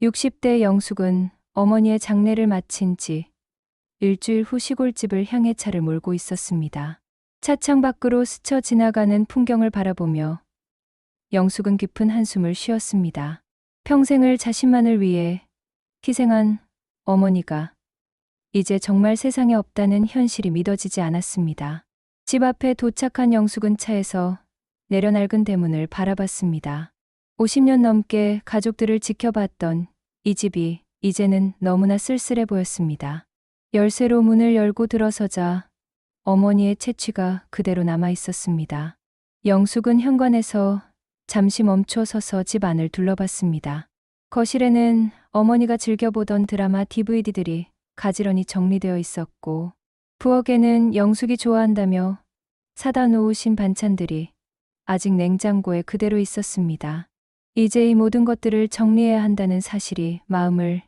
60대 영숙은 어머니의 장례를 마친 지 일주일 후 시골집을 향해 차를 몰고 있었습니다. 차창 밖으로 스쳐 지나가는 풍경을 바라보며 영숙은 깊은 한숨을 쉬었습니다. 평생을 자신만을 위해 희생한 어머니가 이제 정말 세상에 없다는 현실이 믿어지지 않았습니다. 집 앞에 도착한 영숙은 차에서 내려 낡은 대문을 바라봤습니다. 50년 넘게 가족들을 지켜봤던 이 집이 이제는 너무나 쓸쓸해 보였습니다. 열쇠로 문을 열고 들어서자 어머니의 채취가 그대로 남아 있었습니다. 영숙은 현관에서 잠시 멈춰 서서 집 안을 둘러봤습니다. 거실에는 어머니가 즐겨보던 드라마 DVD들이 가지런히 정리되어 있었고, 부엌에는 영숙이 좋아한다며 사다 놓으신 반찬들이 아직 냉장고에 그대로 있었습니다. 이제 이 모든 것들을 정리해야 한다는 사실이 마음을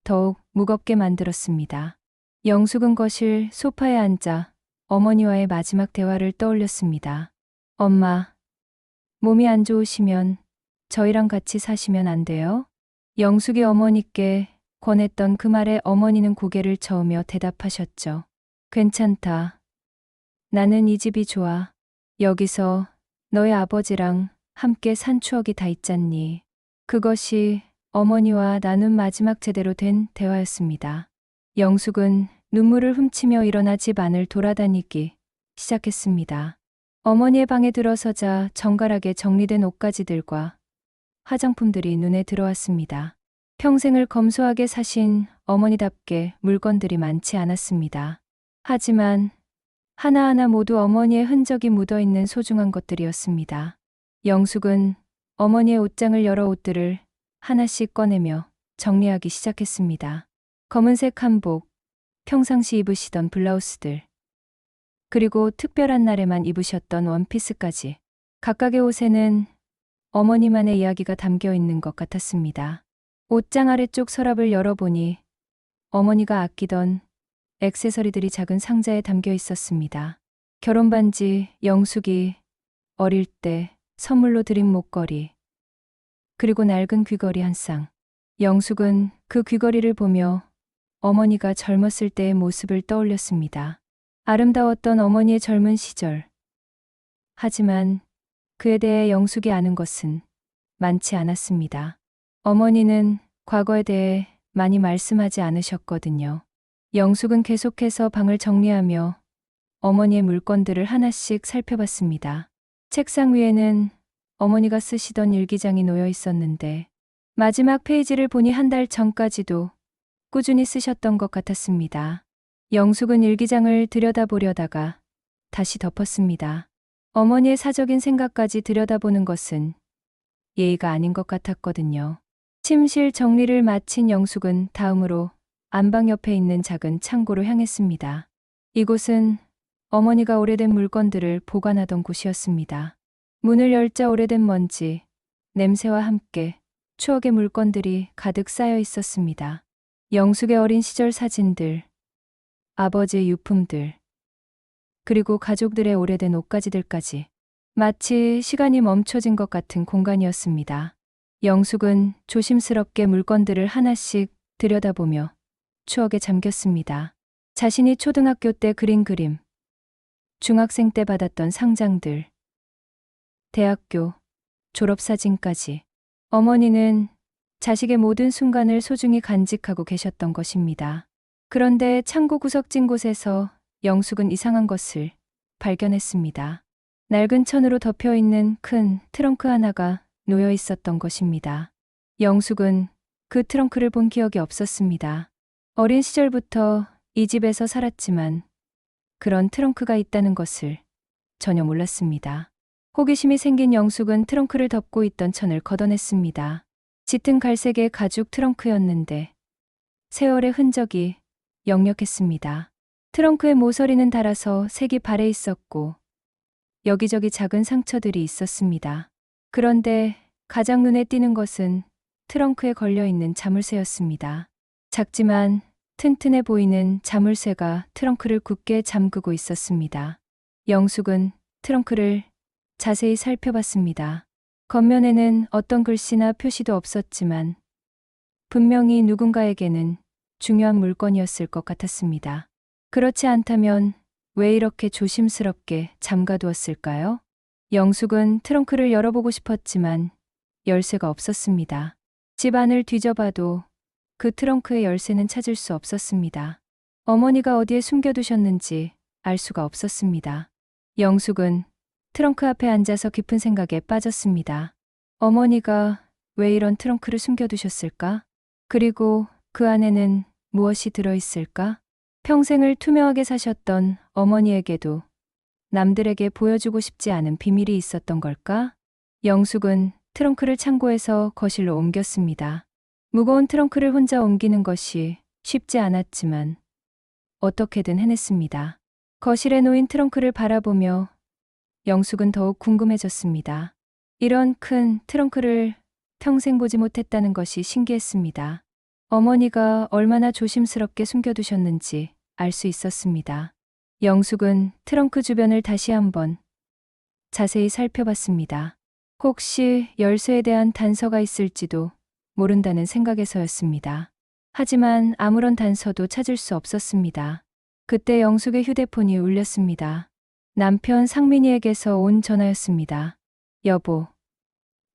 더욱 무겁게 만들었습니다. 영숙은 거실 소파에 앉아 어머니와의 마지막 대화를 떠올렸습니다. 엄마, 몸이 안 좋으시면 저희랑 같이 사시면 안 돼요? 영숙이 어머니께 권했던 그 말에 어머니는 고개를 저으며 대답하셨죠. 괜찮다. 나는 이 집이 좋아. 여기서 너희 아버지랑 함께 산 추억이 다 있잖니. 그것이 어머니와 나눈 마지막 제대로 된 대화였습니다. 영숙은 눈물을 훔치며 일어나 집 안을 돌아다니기 시작했습니다. 어머니의 방에 들어서자 정갈하게 정리된 옷가지들과 화장품들이 눈에 들어왔습니다. 평생을 검소하게 사신 어머니답게 물건들이 많지 않았습니다. 하지만 하나하나 모두 어머니의 흔적이 묻어있는 소중한 것들이었습니다. 영숙은 어머니의 옷장을 열어 옷들을 하나씩 꺼내며 정리하기 시작했습니다. 검은색 한복, 평상시 입으시던 블라우스들, 그리고 특별한 날에만 입으셨던 원피스까지. 각각의 옷에는 어머니만의 이야기가 담겨 있는 것 같았습니다. 옷장 아래쪽 서랍을 열어보니 어머니가 아끼던 액세서리들이 작은 상자에 담겨 있었습니다. 결혼반지, 영숙이 어릴 때 선물로 드린 목걸이, 그리고 낡은 귀걸이 한 쌍. 영숙은 그 귀걸이를 보며 어머니가 젊었을 때의 모습을 떠올렸습니다. 아름다웠던 어머니의 젊은 시절. 하지만 그에 대해 영숙이 아는 것은 많지 않았습니다. 어머니는 과거에 대해 많이 말씀하지 않으셨거든요. 영숙은 계속해서 방을 정리하며 어머니의 물건들을 하나씩 살펴봤습니다. 책상 위에는 어머니가 쓰시던 일기장이 놓여 있었는데 마지막 페이지를 보니 한 달 전까지도 꾸준히 쓰셨던 것 같았습니다. 영숙은 일기장을 들여다보려다가 다시 덮었습니다. 어머니의 사적인 생각까지 들여다보는 것은 예의가 아닌 것 같았거든요. 침실 정리를 마친 영숙은 다음으로 안방 옆에 있는 작은 창고로 향했습니다. 이곳은 어머니가 오래된 물건들을 보관하던 곳이었습니다. 문을 열자 오래된 먼지, 냄새와 함께 추억의 물건들이 가득 쌓여 있었습니다. 영숙의 어린 시절 사진들, 아버지의 유품들, 그리고 가족들의 오래된 옷가지들까지. 마치 시간이 멈춰진 것 같은 공간이었습니다. 영숙은 조심스럽게 물건들을 하나씩 들여다보며 추억에 잠겼습니다. 자신이 초등학교 때 그린 그림, 중학생 때 받았던 상장들, 대학교, 졸업사진까지. 어머니는 자식의 모든 순간을 소중히 간직하고 계셨던 것입니다. 그런데 창고 구석진 곳에서 영숙은 이상한 것을 발견했습니다. 낡은 천으로 덮여 있는 큰 트렁크 하나가 놓여 있었던 것입니다. 영숙은 그 트렁크를 본 기억이 없었습니다. 어린 시절부터 이 집에서 살았지만 그런 트렁크가 있다는 것을 전혀 몰랐습니다. 호기심이 생긴 영숙은 트렁크를 덮고 있던 천을 걷어냈습니다. 짙은 갈색의 가죽 트렁크였는데 세월의 흔적이 역력했습니다. 트렁크의 모서리는 닳아서 색이 발해 있었고 여기저기 작은 상처들이 있었습니다. 그런데 가장 눈에 띄는 것은 트렁크에 걸려있는 자물쇠였습니다. 작지만 튼튼해 보이는 자물쇠가 트렁크를 굳게 잠그고 있었습니다. 영숙은 트렁크를 자세히 살펴봤습니다. 겉면에는 어떤 글씨나 표시도 없었지만 분명히 누군가에게는 중요한 물건이었을 것 같았습니다. 그렇지 않다면 왜 이렇게 조심스럽게 잠가두었을까요? 영숙은 트렁크를 열어보고 싶었지만 열쇠가 없었습니다. 집 안을 뒤져봐도 그 트렁크의 열쇠는 찾을 수 없었습니다. 어머니가 어디에 숨겨두셨는지 알 수가 없었습니다. 영숙은 트렁크 앞에 앉아서 깊은 생각에 빠졌습니다. 어머니가 왜 이런 트렁크를 숨겨두셨을까? 그리고 그 안에는 무엇이 들어있을까? 평생을 투명하게 사셨던 어머니에게도 남들에게 보여주고 싶지 않은 비밀이 있었던 걸까? 영숙은 트렁크를 창고에서 거실로 옮겼습니다. 무거운 트렁크를 혼자 옮기는 것이 쉽지 않았지만 어떻게든 해냈습니다. 거실에 놓인 트렁크를 바라보며 영숙은 더욱 궁금해졌습니다. 이런 큰 트렁크를 평생 보지 못했다는 것이 신기했습니다. 어머니가 얼마나 조심스럽게 숨겨두셨는지 알 수 있었습니다. 영숙은 트렁크 주변을 다시 한번 자세히 살펴봤습니다. 혹시 열쇠에 대한 단서가 있을지도 모른다는 생각에서였습니다. 하지만 아무런 단서도 찾을 수 없었습니다. 그때 영숙의 휴대폰이 울렸습니다. 남편 상민이에게서 온 전화였습니다. 여보,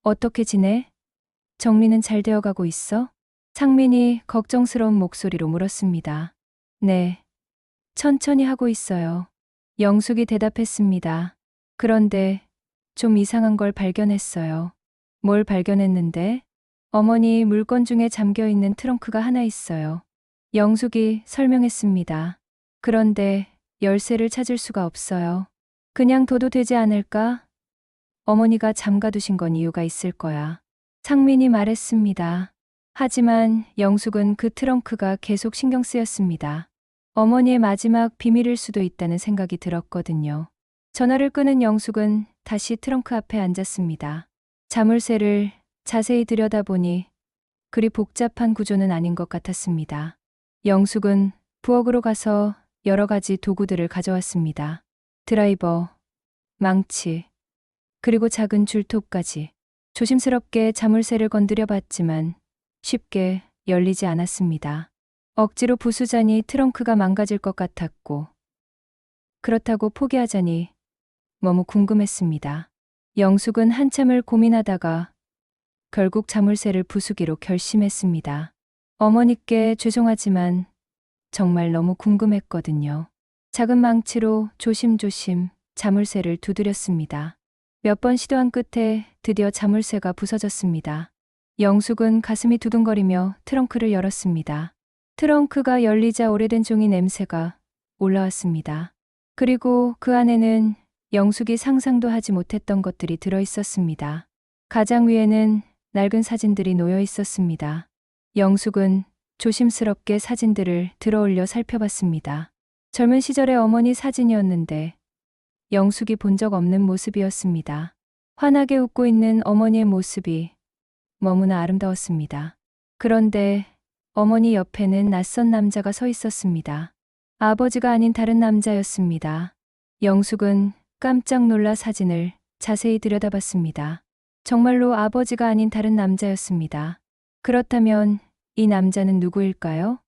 어떻게 지내? 정리는 잘 되어가고 있어? 상민이 걱정스러운 목소리로 물었습니다. 네, 천천히 하고 있어요. 영숙이 대답했습니다. 그런데 좀 이상한 걸 발견했어요. 뭘 발견했는데? 어머니 물건 중에 잠겨 있는 트렁크가 하나 있어요. 영숙이 설명했습니다. 그런데 열쇠를 찾을 수가 없어요. 그냥 둬도 되지 않을까? 어머니가 잠가두신 건 이유가 있을 거야. 상민이 말했습니다. 하지만 영숙은 그 트렁크가 계속 신경 쓰였습니다. 어머니의 마지막 비밀일 수도 있다는 생각이 들었거든요. 전화를 끄는 영숙은 다시 트렁크 앞에 앉았습니다. 자물쇠를 자세히 들여다보니 그리 복잡한 구조는 아닌 것 같았습니다. 영숙은 부엌으로 가서 여러 가지 도구들을 가져왔습니다. 드라이버, 망치, 그리고 작은 줄톱까지. 조심스럽게 자물쇠를 건드려 봤지만 쉽게 열리지 않았습니다. 억지로 부수자니 트렁크가 망가질 것 같았고, 그렇다고 포기하자니 너무 궁금했습니다. 영숙은 한참을 고민하다가 결국 자물쇠를 부수기로 결심했습니다. 어머니께 죄송하지만 정말 너무 궁금했거든요. 작은 망치로 조심조심 자물쇠를 두드렸습니다. 몇 번 시도한 끝에 드디어 자물쇠가 부서졌습니다. 영숙은 가슴이 두근거리며 트렁크를 열었습니다. 트렁크가 열리자 오래된 종이 냄새가 올라왔습니다. 그리고 그 안에는 영숙이 상상도 하지 못했던 것들이 들어 있었습니다. 가장 위에는 낡은 사진들이 놓여 있었습니다. 영숙은 조심스럽게 사진들을 들어올려 살펴봤습니다. 젊은 시절의 어머니 사진이었는데 영숙이 본 적 없는 모습이었습니다. 환하게 웃고 있는 어머니의 모습이 너무나 아름다웠습니다. 그런데 어머니 옆에는 낯선 남자가 서 있었습니다. 아버지가 아닌 다른 남자였습니다. 영숙은 깜짝 놀라 사진을 자세히 들여다봤습니다. 정말로 아버지가 아닌 다른 남자였습니다. 그렇다면 이 남자는 누구일까요?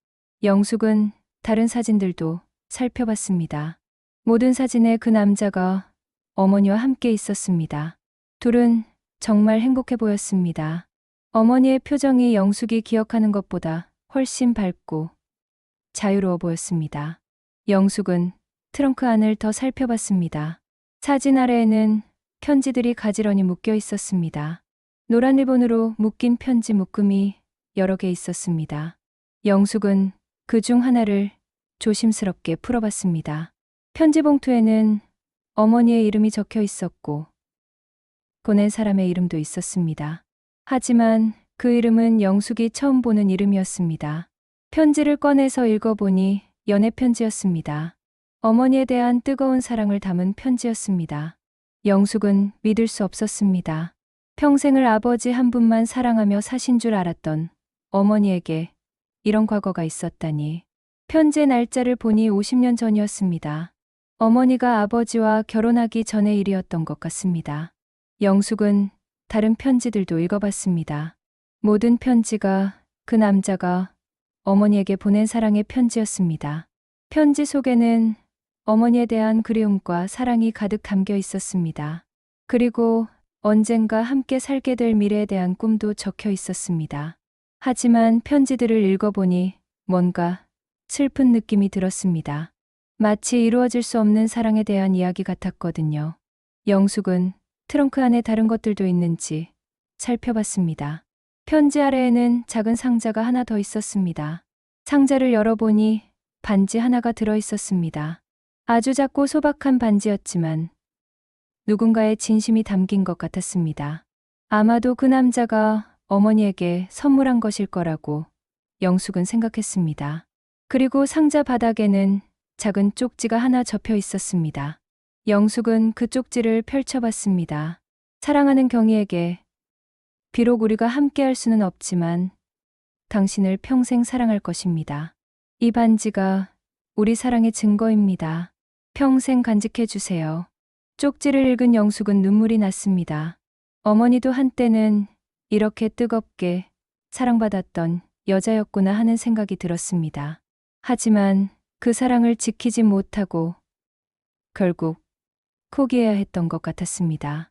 영숙은 다른 사진들도 살펴봤습니다. 모든 사진에 그 남자가 어머니와 함께 있었습니다. 둘은 정말 행복해 보였습니다. 어머니의 표정이 영숙이 기억하는 것보다 훨씬 밝고 자유로워 보였습니다. 영숙은 트렁크 안을 더 살펴봤습니다. 사진 아래에는 편지들이 가지런히 묶여 있었습니다. 노란 리본으로 묶인 편지 묶음이 여러 개 있었습니다. 영숙은 그 중 하나를 조심스럽게 풀어봤습니다. 편지 봉투에는 어머니의 이름이 적혀 있었고 보낸 사람의 이름도 있었습니다. 하지만 그 이름은 영숙이 처음 보는 이름이었습니다. 편지를 꺼내서 읽어보니 연애 편지였습니다. 어머니에 대한 뜨거운 사랑을 담은 편지였습니다. 영숙은 믿을 수 없었습니다. 평생을 아버지 한 분만 사랑하며 사신 줄 알았던 어머니에게 이런 과거가 있었다니. 편지의 날짜를 보니 50년 전이었습니다. 어머니가 아버지와 결혼하기 전의 일이었던 것 같습니다. 영숙은 다른 편지들도 읽어봤습니다. 모든 편지가 그 남자가 어머니에게 보낸 사랑의 편지였습니다. 편지 속에는 어머니에 대한 그리움과 사랑이 가득 담겨 있었습니다. 그리고 언젠가 함께 살게 될 미래에 대한 꿈도 적혀 있었습니다. 하지만 편지들을 읽어보니 뭔가 슬픈 느낌이 들었습니다. 마치 이루어질 수 없는 사랑에 대한 이야기 같았거든요. 영숙은 트렁크 안에 다른 것들도 있는지 살펴봤습니다. 편지 아래에는 작은 상자가 하나 더 있었습니다. 상자를 열어보니 반지 하나가 들어 있었습니다. 아주 작고 소박한 반지였지만 누군가의 진심이 담긴 것 같았습니다. 아마도 그 남자가 어머니에게 선물한 것일 거라고 영숙은 생각했습니다. 그리고 상자 바닥에는 작은 쪽지가 하나 접혀 있었습니다. 영숙은 그 쪽지를 펼쳐봤습니다. 사랑하는 경희에게, 비록 우리가 함께 할 수는 없지만 당신을 평생 사랑할 것입니다. 이 반지가 우리 사랑의 증거입니다. 평생 간직해 주세요. 쪽지를 읽은 영숙은 눈물이 났습니다. 어머니도 한때는 이렇게 뜨겁게 사랑받았던 여자였구나 하는 생각이 들었습니다. 하지만 그 사랑을 지키지 못하고 결국 포기해야 했던 것 같았습니다.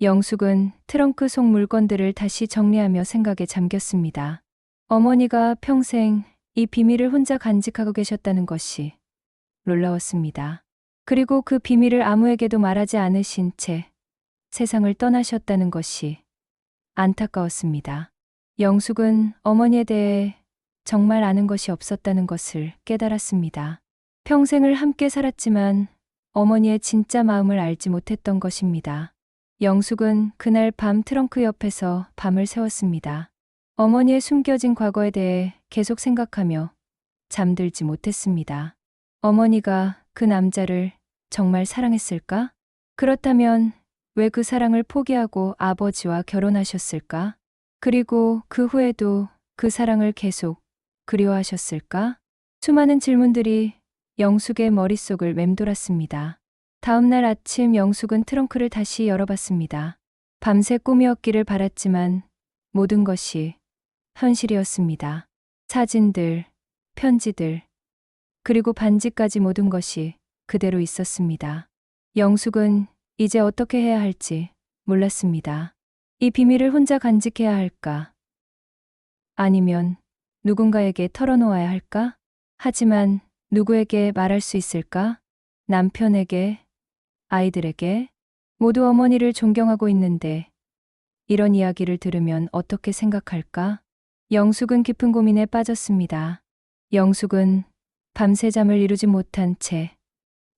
영숙은 트렁크 속 물건들을 다시 정리하며 생각에 잠겼습니다. 어머니가 평생 이 비밀을 혼자 간직하고 계셨다는 것이 놀라웠습니다. 그리고 그 비밀을 아무에게도 말하지 않으신 채 세상을 떠나셨다는 것이 안타까웠습니다. 영숙은 어머니에 대해 정말 아는 것이 없었다는 것을 깨달았습니다. 평생을 함께 살았지만 어머니의 진짜 마음을 알지 못했던 것입니다. 영숙은 그날 밤 트렁크 옆에서 밤을 새웠습니다. 어머니의 숨겨진 과거에 대해 계속 생각하며 잠들지 못했습니다. 어머니가 그 남자를 정말 사랑했을까? 그렇다면 왜 그 사랑을 포기하고 아버지와 결혼하셨을까? 그리고 그 후에도 그 사랑을 계속 그리워하셨을까? 수많은 질문들이 영숙의 머릿속을 맴돌았습니다. 다음 날 아침 영숙은 트렁크를 다시 열어봤습니다. 밤새 꿈이었기를 바랐지만 모든 것이 현실이었습니다. 사진들, 편지들, 그리고 반지까지 모든 것이 그대로 있었습니다. 영숙은 이제 어떻게 해야 할지 몰랐습니다. 이 비밀을 혼자 간직해야 할까? 아니면 누군가에게 털어놓아야 할까? 하지만 누구에게 말할 수 있을까? 남편에게, 아이들에게? 모두 어머니를 존경하고 있는데 이런 이야기를 들으면 어떻게 생각할까? 영숙은 깊은 고민에 빠졌습니다. 영숙은 밤새 잠을 이루지 못한 채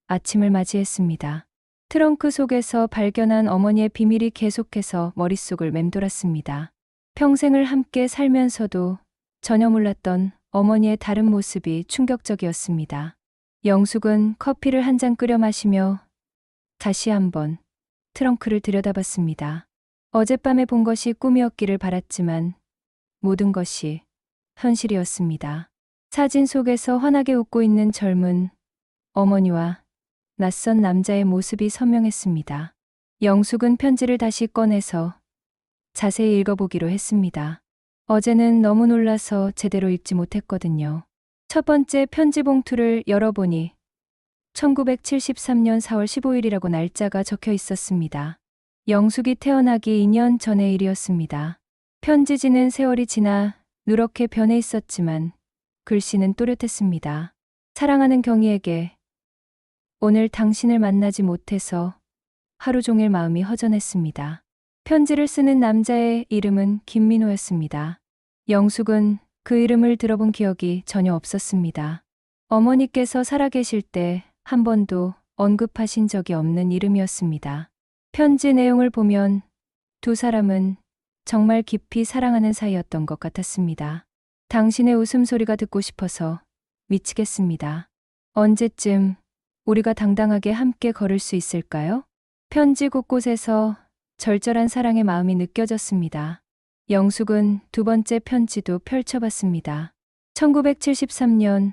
아침을 맞이했습니다. 트렁크 속에서 발견한 어머니의 비밀이 계속해서 머릿속을 맴돌았습니다. 평생을 함께 살면서도 전혀 몰랐던 어머니의 다른 모습이 충격적이었습니다. 영숙은 커피를 한 잔 끓여 마시며 다시 한번 트렁크를 들여다봤습니다. 어젯밤에 본 것이 꿈이었기를 바랐지만 모든 것이 현실이었습니다. 사진 속에서 환하게 웃고 있는 젊은 어머니와 낯선 남자의 모습이 선명했습니다. 영숙은 편지를 다시 꺼내서 자세히 읽어보기로 했습니다. 어제는 너무 놀라서 제대로 읽지 못했거든요. 첫 번째 편지 봉투를 열어보니 1973년 4월 15일이라고 날짜가 적혀 있었습니다. 영숙이 태어나기 2년 전의 일이었습니다. 편지지는 세월이 지나 누렇게 변해 있었지만 글씨는 또렷했습니다. 사랑하는 경희에게, 오늘 당신을 만나지 못해서 하루 종일 마음이 허전했습니다. 편지를 쓰는 남자의 이름은 김민호였습니다. 영숙은 그 이름을 들어본 기억이 전혀 없었습니다. 어머니께서 살아계실 때 한 번도 언급하신 적이 없는 이름이었습니다. 편지 내용을 보면 두 사람은 정말 깊이 사랑하는 사이였던 것 같았습니다. 당신의 웃음소리가 듣고 싶어서 미치겠습니다. 언제쯤 우리가 당당하게 함께 걸을 수 있을까요? 편지 곳곳에서 절절한 사랑의 마음이 느껴졌습니다. 영숙은 두 번째 편지도 펼쳐봤습니다. 1973년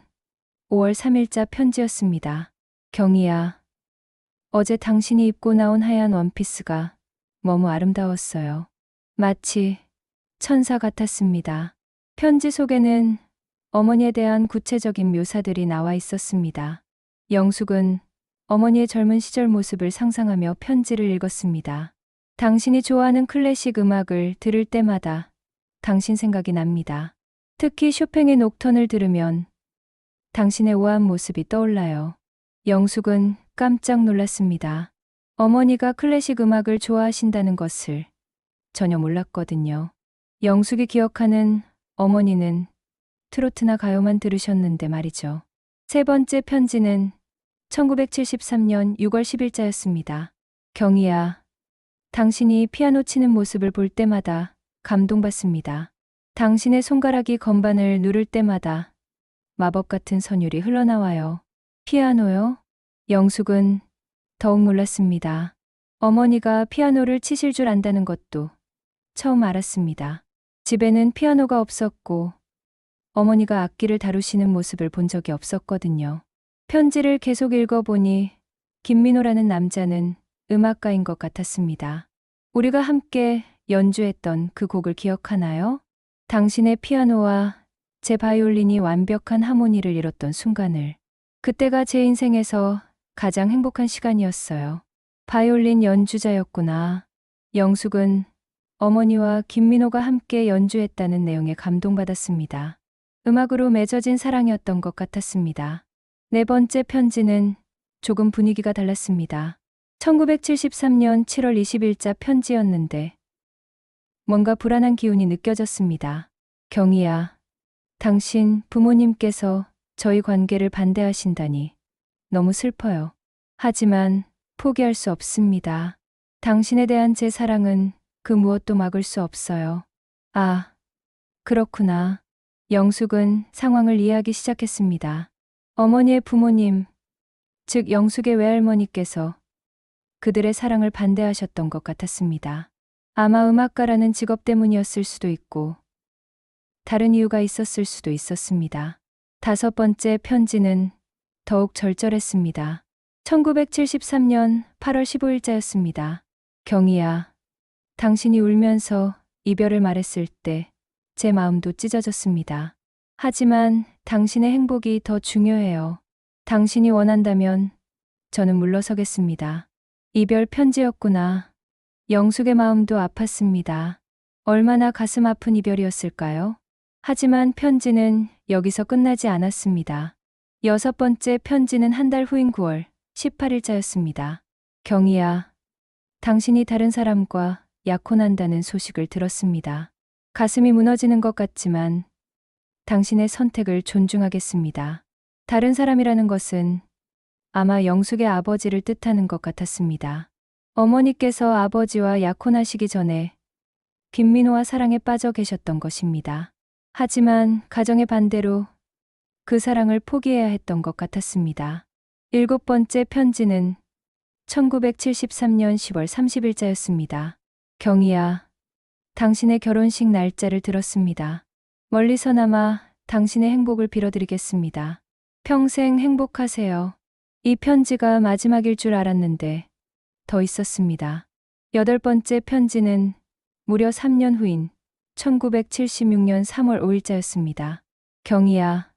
5월 3일자 편지였습니다. 경희야, 어제 당신이 입고 나온 하얀 원피스가 너무 아름다웠어요. 마치 천사 같았습니다. 편지 속에는 어머니에 대한 구체적인 묘사들이 나와 있었습니다. 영숙은 어머니의 젊은 시절 모습을 상상하며 편지를 읽었습니다. 당신이 좋아하는 클래식 음악을 들을 때마다 당신 생각이 납니다. 특히 쇼팽의 녹턴을 들으면 당신의 우아한 모습이 떠올라요. 영숙은 깜짝 놀랐습니다. 어머니가 클래식 음악을 좋아하신다는 것을 전혀 몰랐거든요. 영숙이 기억하는 어머니는 트로트나 가요만 들으셨는데 말이죠. 세 번째 편지는 1973년 6월 10일자였습니다. 경희야, 당신이 피아노 치는 모습을 볼 때마다 감동받습니다. 당신의 손가락이 건반을 누를 때마다 마법 같은 선율이 흘러나와요. 피아노요? 영숙은 더욱 놀랐습니다. 어머니가 피아노를 치실 줄 안다는 것도 처음 알았습니다. 집에는 피아노가 없었고 어머니가 악기를 다루시는 모습을 본 적이 없었거든요. 편지를 계속 읽어보니 김민호라는 남자는 음악가인 것 같았습니다. 우리가 함께 연주했던 그 곡을 기억하나요? 당신의 피아노와 제 바이올린이 완벽한 하모니를 이뤘던 순간을. 그때가 제 인생에서 가장 행복한 시간이었어요. 바이올린 연주자였구나. 영숙은 어머니와 김민호가 함께 연주했다는 내용에 감동받았습니다. 음악으로 맺어진 사랑이었던 것 같았습니다. 네 번째 편지는 조금 분위기가 달랐습니다. 1973년 7월 20일자 편지였는데 뭔가 불안한 기운이 느껴졌습니다. 경희야, 당신 부모님께서 저희 관계를 반대하신다니 너무 슬퍼요. 하지만 포기할 수 없습니다. 당신에 대한 제 사랑은 그 무엇도 막을 수 없어요. 아, 그렇구나. 영숙은 상황을 이해하기 시작했습니다. 어머니의 부모님, 즉 영숙의 외할머니께서 그들의 사랑을 반대하셨던 것 같았습니다. 아마 음악가라는 직업 때문이었을 수도 있고 다른 이유가 있었을 수도 있었습니다. 다섯 번째 편지는 더욱 절절했습니다. 1973년 8월 15일자였습니다. 경희야, 당신이 울면서 이별을 말했을 때 제 마음도 찢어졌습니다. 하지만 당신의 행복이 더 중요해요. 당신이 원한다면 저는 물러서겠습니다. 이별 편지였구나. 영숙의 마음도 아팠습니다. 얼마나 가슴 아픈 이별이었을까요? 하지만 편지는 여기서 끝나지 않았습니다. 여섯 번째 편지는 한 달 후인 9월 18일자였습니다. 경희야, 당신이 다른 사람과 약혼한다는 소식을 들었습니다. 가슴이 무너지는 것 같지만 당신의 선택을 존중하겠습니다. 다른 사람이라는 것은 아마 영숙의 아버지를 뜻하는 것 같았습니다. 어머니께서 아버지와 약혼하시기 전에 김민호와 사랑에 빠져 계셨던 것입니다. 하지만 가정의 반대로 그 사랑을 포기해야 했던 것 같았습니다. 일곱 번째 편지는 1973년 10월 30일자였습니다. 경희야, 당신의 결혼식 날짜를 들었습니다. 멀리서나마 당신의 행복을 빌어드리겠습니다. 평생 행복하세요. 이 편지가 마지막일 줄 알았는데 더 있었습니다. 여덟 번째 편지는 무려 3년 후인 1976년 3월 5일자였습니다. 경희야,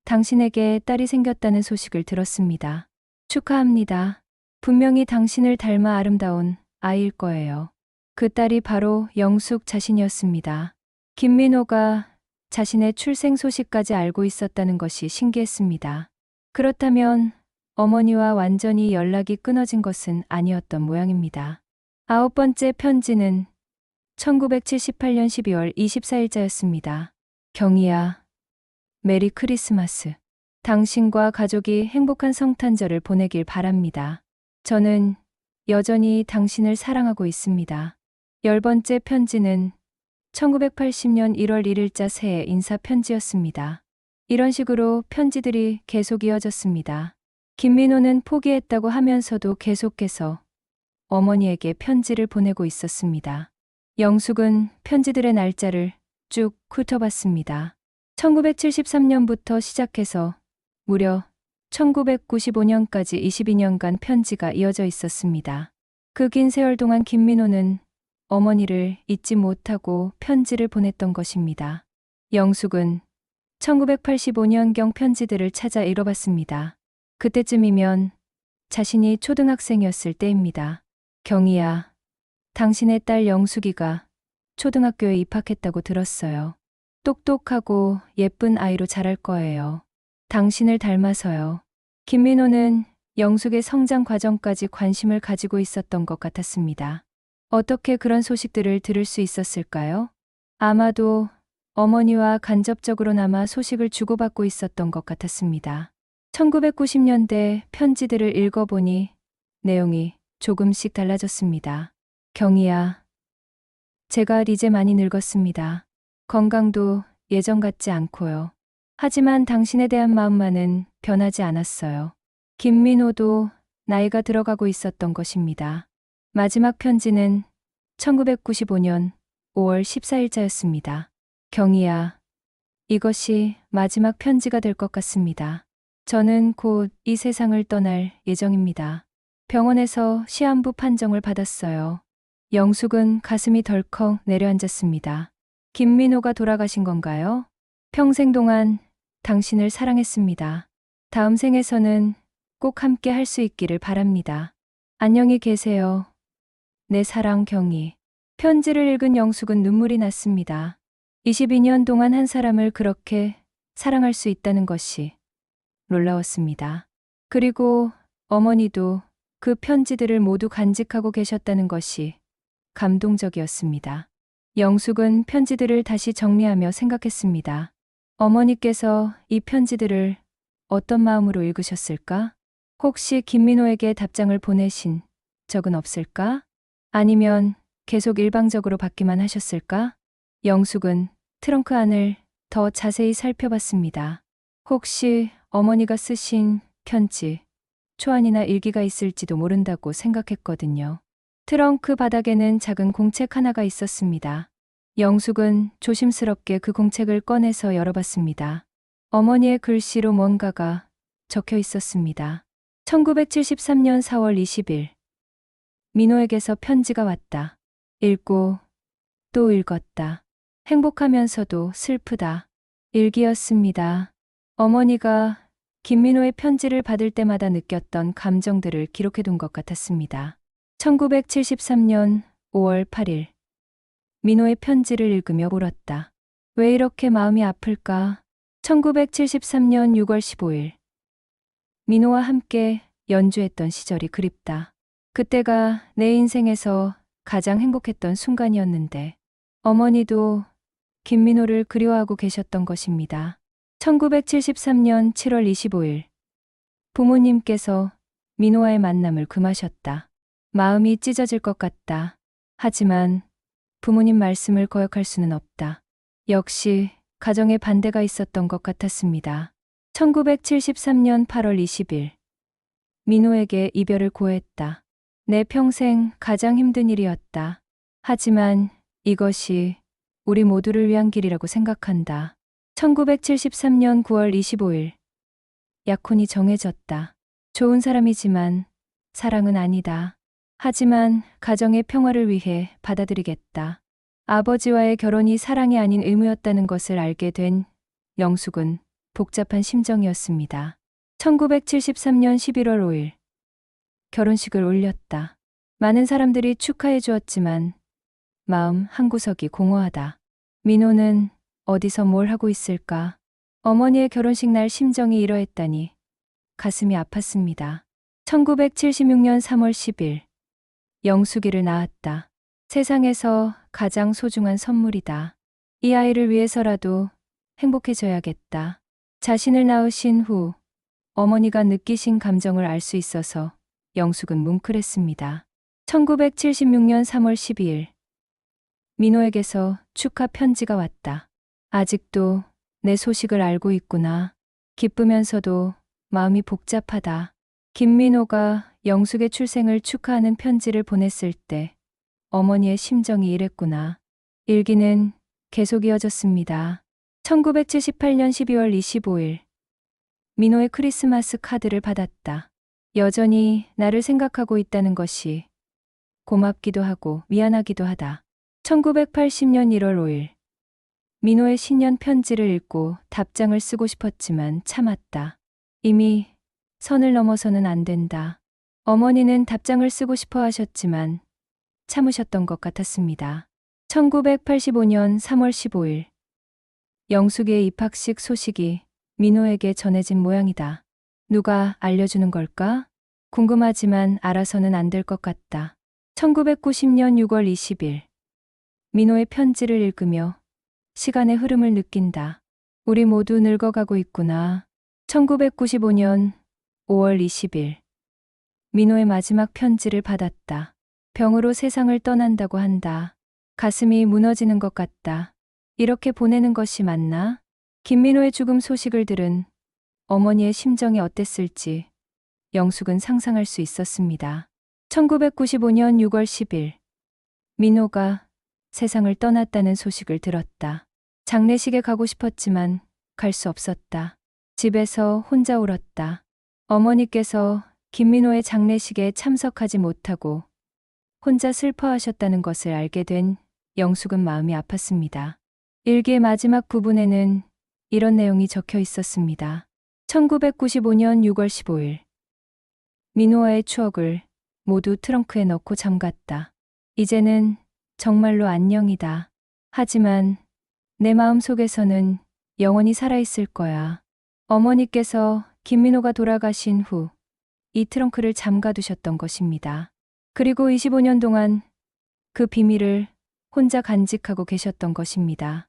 당신에게 딸이 생겼다는 소식을 들었습니다. 축하합니다. 분명히 당신을 닮아 아름다운 아이일 거예요. 그 딸이 바로 영숙 자신이었습니다. 김민호가 자신의 출생 소식까지 알고 있었다는 것이 신기했습니다. 그렇다면 어머니와 완전히 연락이 끊어진 것은 아니었던 모양입니다. 아홉 번째 편지는 1978년 12월 24일자였습니다. 경희야, 메리 크리스마스. 당신과 가족이 행복한 성탄절을 보내길 바랍니다. 저는 여전히 당신을 사랑하고 있습니다. 열 번째 편지는 1980년 1월 1일자 새해 인사 편지였습니다. 이런 식으로 편지들이 계속 이어졌습니다. 김민호는 포기했다고 하면서도 계속해서 어머니에게 편지를 보내고 있었습니다. 영숙은 편지들의 날짜를 쭉 훑어봤습니다. 1973년부터 시작해서 무려 1995년까지 22년간 편지가 이어져 있었습니다. 그 긴 세월 동안 김민호는 어머니를 잊지 못하고 편지를 보냈던 것입니다. 영숙은 1985년경 편지들을 찾아 읽어봤습니다. 그때쯤이면 자신이 초등학생이었을 때입니다. 경희야, 당신의 딸 영숙이가 초등학교에 입학했다고 들었어요. 똑똑하고 예쁜 아이로 자랄 거예요. 당신을 닮아서요. 김민호는 영숙의 성장 과정까지 관심을 가지고 있었던 것 같았습니다. 어떻게 그런 소식들을 들을 수 있었을까요? 아마도 어머니와 간접적으로나마 소식을 주고받고 있었던 것 같았습니다. 1990년대 편지들을 읽어보니 내용이 조금씩 달라졌습니다. 경희야, 제가 이제 많이 늙었습니다. 건강도 예전 같지 않고요. 하지만 당신에 대한 마음만은 변하지 않았어요. 김민호도 나이가 들어가고 있었던 것입니다. 마지막 편지는 1995년 5월 14일자였습니다. 경희야, 이것이 마지막 편지가 될 것 같습니다. 저는 곧 이 세상을 떠날 예정입니다. 병원에서 시한부 판정을 받았어요. 영숙은 가슴이 덜컥 내려앉았습니다. 김민호가 돌아가신 건가요? 평생 동안 당신을 사랑했습니다. 다음 생에서는 꼭 함께 할 수 있기를 바랍니다. 안녕히 계세요. 내 사랑 경희. 편지를 읽은 영숙은 눈물이 났습니다. 22년 동안 한 사람을 그렇게 사랑할 수 있다는 것이 놀라웠습니다. 그리고 어머니도 그 편지들을 모두 간직하고 계셨다는 것이 감동적이었습니다. 영숙은 편지들을 다시 정리하며 생각했습니다. 어머니께서 이 편지들을 어떤 마음으로 읽으셨을까? 혹시 김민호에게 답장을 보내신 적은 없을까? 아니면 계속 일방적으로 받기만 하셨을까? 영숙은 트렁크 안을 더 자세히 살펴봤습니다. 혹시 어머니가 쓰신 편지, 초안이나 일기가 있을지도 모른다고 생각했거든요. 트렁크 바닥에는 작은 공책 하나가 있었습니다. 영숙은 조심스럽게 그 공책을 꺼내서 열어봤습니다. 어머니의 글씨로 뭔가가 적혀 있었습니다. 1973년 4월 20일. 민호에게서 편지가 왔다. 읽고 또 읽었다. 행복하면서도 슬프다. 일기였습니다. 어머니가 김민호의 편지를 받을 때마다 느꼈던 감정들을 기록해둔 것 같았습니다. 1973년 5월 8일. 민호의 편지를 읽으며 울었다. 왜 이렇게 마음이 아플까? 1973년 6월 15일. 민호와 함께 연주했던 시절이 그립다. 그때가 내 인생에서 가장 행복했던 순간이었는데 어머니도 김민호를 그리워하고 계셨던 것입니다. 1973년 7월 25일. 부모님께서 민호와의 만남을 금하셨다. 마음이 찢어질 것 같다. 하지만 부모님 말씀을 거역할 수는 없다. 역시 가정에 반대가 있었던 것 같았습니다. 1973년 8월 20일. 민호에게 이별을 고했다. 내 평생 가장 힘든 일이었다. 하지만 이것이 우리 모두를 위한 길이라고 생각한다. 1973년 9월 25일. 약혼이 정해졌다. 좋은 사람이지만 사랑은 아니다. 하지만 가정의 평화를 위해 받아들이겠다. 아버지와의 결혼이 사랑이 아닌 의무였다는 것을 알게 된 영숙은 복잡한 심정이었습니다. 1973년 11월 5일. 결혼식을 올렸다. 많은 사람들이 축하해 주었지만 마음 한구석이 공허하다. 민호는 어디서 뭘 하고 있을까? 어머니의 결혼식 날 심정이 이러했다니 가슴이 아팠습니다. 1976년 3월 10일. 영숙이를 낳았다. 세상에서 가장 소중한 선물이다. 이 아이를 위해서라도 행복해져야겠다. 자신을 낳으신 후 어머니가 느끼신 감정을 알 수 있어서 영숙은 뭉클했습니다. 1976년 3월 12일. 민호에게서 축하 편지가 왔다. 아직도 내 소식을 알고 있구나. 기쁘면서도 마음이 복잡하다. 김민호가 영숙의 출생을 축하하는 편지를 보냈을 때 어머니의 심정이 이랬구나. 일기는 계속 이어졌습니다. 1978년 12월 25일. 민호의 크리스마스 카드를 받았다. 여전히 나를 생각하고 있다는 것이 고맙기도 하고 미안하기도 하다. 1980년 1월 5일. 민호의 신년 편지를 읽고 답장을 쓰고 싶었지만 참았다. 이미 선을 넘어서는 안 된다. 어머니는 답장을 쓰고 싶어 하셨지만 참으셨던 것 같았습니다. 1985년 3월 15일. 영숙이의 입학식 소식이 민호에게 전해진 모양이다. 누가 알려주는 걸까? 궁금하지만 알아서는 안 될 것 같다. 1990년 6월 20일. 민호의 편지를 읽으며 시간의 흐름을 느낀다. 우리 모두 늙어가고 있구나. 1995년 5월 20일. 민호의 마지막 편지를 받았다. 병으로 세상을 떠난다고 한다. 가슴이 무너지는 것 같다. 이렇게 보내는 것이 맞나? 김민호의 죽음 소식을 들은 어머니의 심정이 어땠을지 영숙은 상상할 수 있었습니다. 1995년 6월 10일. 민호가 세상을 떠났다는 소식을 들었다. 장례식에 가고 싶었지만 갈 수 없었다. 집에서 혼자 울었다. 어머니께서 김민호의 장례식에 참석하지 못하고 혼자 슬퍼하셨다는 것을 알게 된 영숙은 마음이 아팠습니다. 일기의 마지막 부분에는 이런 내용이 적혀 있었습니다. 1995년 6월 15일. 민호와의 추억을 모두 트렁크에 넣고 잠갔다. 이제는 정말로 안녕이다. 하지만 내 마음 속에서는 영원히 살아있을 거야. 어머니께서 김민호가 돌아가신 후 이 트렁크를 잠가두셨던 것입니다. 그리고 25년 동안 그 비밀을 혼자 간직하고 계셨던 것입니다.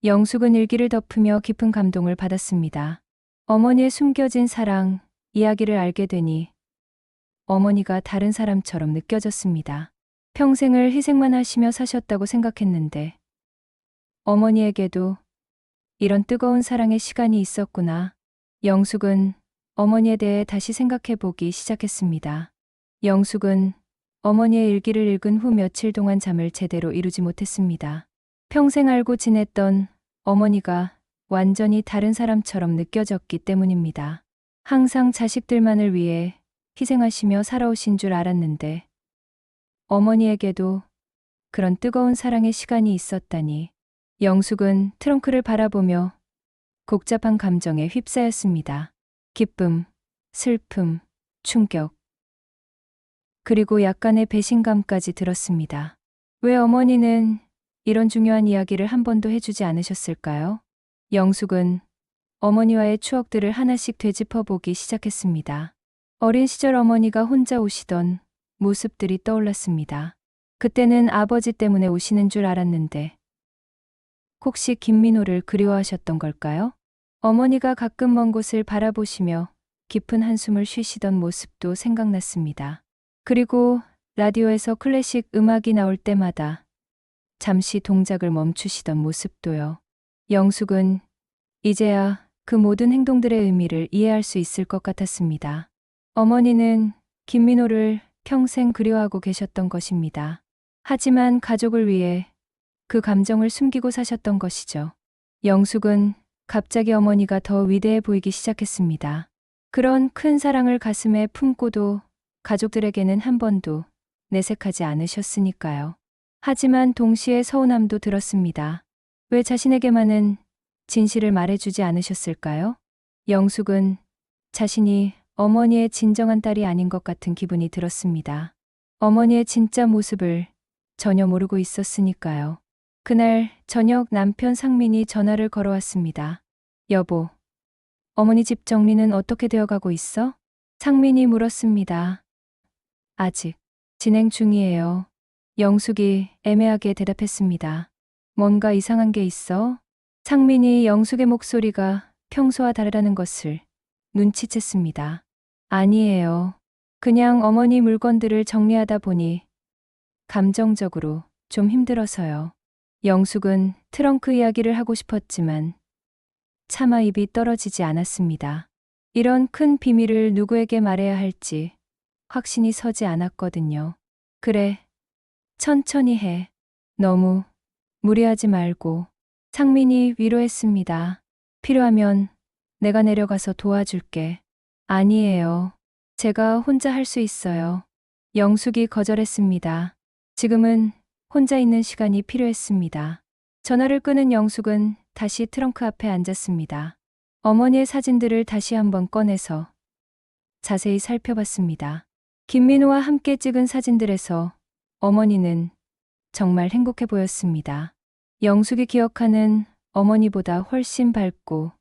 영숙은 일기를 덮으며 깊은 감동을 받았습니다. 어머니의 숨겨진 사랑, 이야기를 알게 되니 어머니가 다른 사람처럼 느껴졌습니다. 평생을 희생만 하시며 사셨다고 생각했는데 어머니에게도 이런 뜨거운 사랑의 시간이 있었구나. 영숙은 어머니에 대해 다시 생각해보기 시작했습니다. 영숙은 어머니의 일기를 읽은 후 며칠 동안 잠을 제대로 이루지 못했습니다. 평생 알고 지냈던 어머니가 완전히 다른 사람처럼 느껴졌기 때문입니다. 항상 자식들만을 위해 희생하시며 살아오신 줄 알았는데 어머니에게도 그런 뜨거운 사랑의 시간이 있었다니. 영숙은 트렁크를 바라보며 복잡한 감정에 휩싸였습니다. 기쁨, 슬픔, 충격, 그리고 약간의 배신감까지 들었습니다. 왜 어머니는 이런 중요한 이야기를 한 번도 해주지 않으셨을까요? 영숙은 어머니와의 추억들을 하나씩 되짚어보기 시작했습니다. 어린 시절 어머니가 혼자 오시던 모습들이 떠올랐습니다. 그때는 아버지 때문에 오시는 줄 알았는데 혹시 김민호를 그리워하셨던 걸까요? 어머니가 가끔 먼 곳을 바라보시며 깊은 한숨을 쉬시던 모습도 생각났습니다. 그리고 라디오에서 클래식 음악이 나올 때마다 잠시 동작을 멈추시던 모습도요. 영숙은 이제야 그 모든 행동들의 의미를 이해할 수 있을 것 같았습니다. 어머니는 김민호를 평생 그리워하고 계셨던 것입니다. 하지만 가족을 위해 그 감정을 숨기고 사셨던 것이죠. 영숙은 갑자기 어머니가 더 위대해 보이기 시작했습니다. 그런 큰 사랑을 가슴에 품고도 가족들에게는 한 번도 내색하지 않으셨으니까요. 하지만 동시에 서운함도 들었습니다. 왜 자신에게만은 진실을 말해주지 않으셨을까요? 영숙은 자신이 어머니의 진정한 딸이 아닌 것 같은 기분이 들었습니다. 어머니의 진짜 모습을 전혀 모르고 있었으니까요. 그날 저녁 남편 상민이 전화를 걸어왔습니다. 여보, 어머니 집 정리는 어떻게 되어가고 있어? 상민이 물었습니다. 아직 진행 중이에요. 영숙이 애매하게 대답했습니다. 뭔가 이상한 게 있어? 상민이 영숙의 목소리가 평소와 다르다는 것을 눈치챘습니다. 아니에요. 그냥 어머니 물건들을 정리하다 보니 감정적으로 좀 힘들어서요. 영숙은 트렁크 이야기를 하고 싶었지만 차마 입이 떨어지지 않았습니다. 이런 큰 비밀을 누구에게 말해야 할지 확신이 서지 않았거든요. 그래, 천천히 해. 너무 무리하지 말고. 상민이 위로했습니다. 필요하면 내가 내려가서 도와줄게. 아니에요. 제가 혼자 할 수 있어요. 영숙이 거절했습니다. 지금은 혼자 있는 시간이 필요했습니다. 전화를 끄는 영숙은 다시 트렁크 앞에 앉았습니다. 어머니의 사진들을 다시 한번 꺼내서 자세히 살펴봤습니다. 김민호와 함께 찍은 사진들에서 어머니는 정말 행복해 보였습니다. 영숙이 기억하는 어머니보다 훨씬 밝고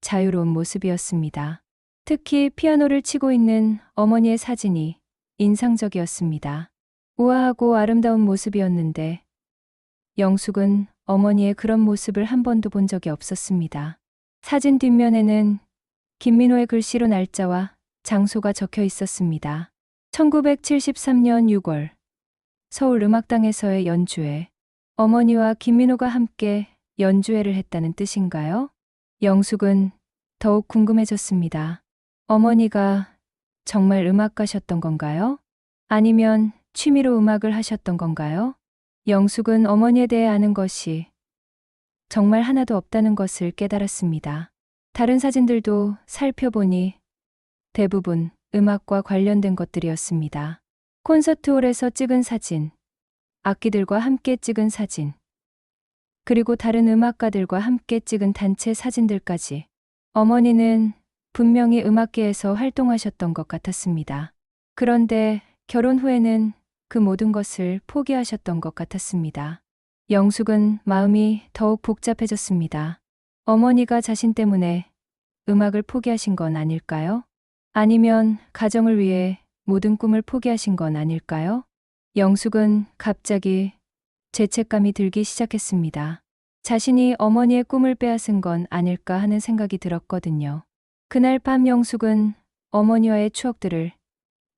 자유로운 모습이었습니다. 특히 피아노를 치고 있는 어머니의 사진이 인상적이었습니다. 우아하고 아름다운 모습이었는데 영숙은 어머니의 그런 모습을 한 번도 본 적이 없었습니다. 사진 뒷면에는 김민호의 글씨로 날짜와 장소가 적혀 있었습니다. 1973년 6월 서울음악당에서의 연주회. 어머니와 김민호가 함께 연주회를 했다는 뜻인가요? 영숙은 더욱 궁금해졌습니다. 어머니가 정말 음악가셨던 건가요? 아니면 취미로 음악을 하셨던 건가요? 영숙은 어머니에 대해 아는 것이 정말 하나도 없다는 것을 깨달았습니다. 다른 사진들도 살펴보니 대부분 음악과 관련된 것들이었습니다. 콘서트홀에서 찍은 사진, 악기들과 함께 찍은 사진, 그리고 다른 음악가들과 함께 찍은 단체 사진들까지. 어머니는 분명히 음악계에서 활동하셨던 것 같았습니다. 그런데 결혼 후에는 그 모든 것을 포기하셨던 것 같았습니다. 영숙은 마음이 더욱 복잡해졌습니다. 어머니가 자신 때문에 음악을 포기하신 건 아닐까요? 아니면 가정을 위해 모든 꿈을 포기하신 건 아닐까요? 영숙은 갑자기 죄책감이 들기 시작했습니다. 자신이 어머니의 꿈을 빼앗은 건 아닐까 하는 생각이 들었거든요. 그날 밤 영숙은 어머니와의 추억들을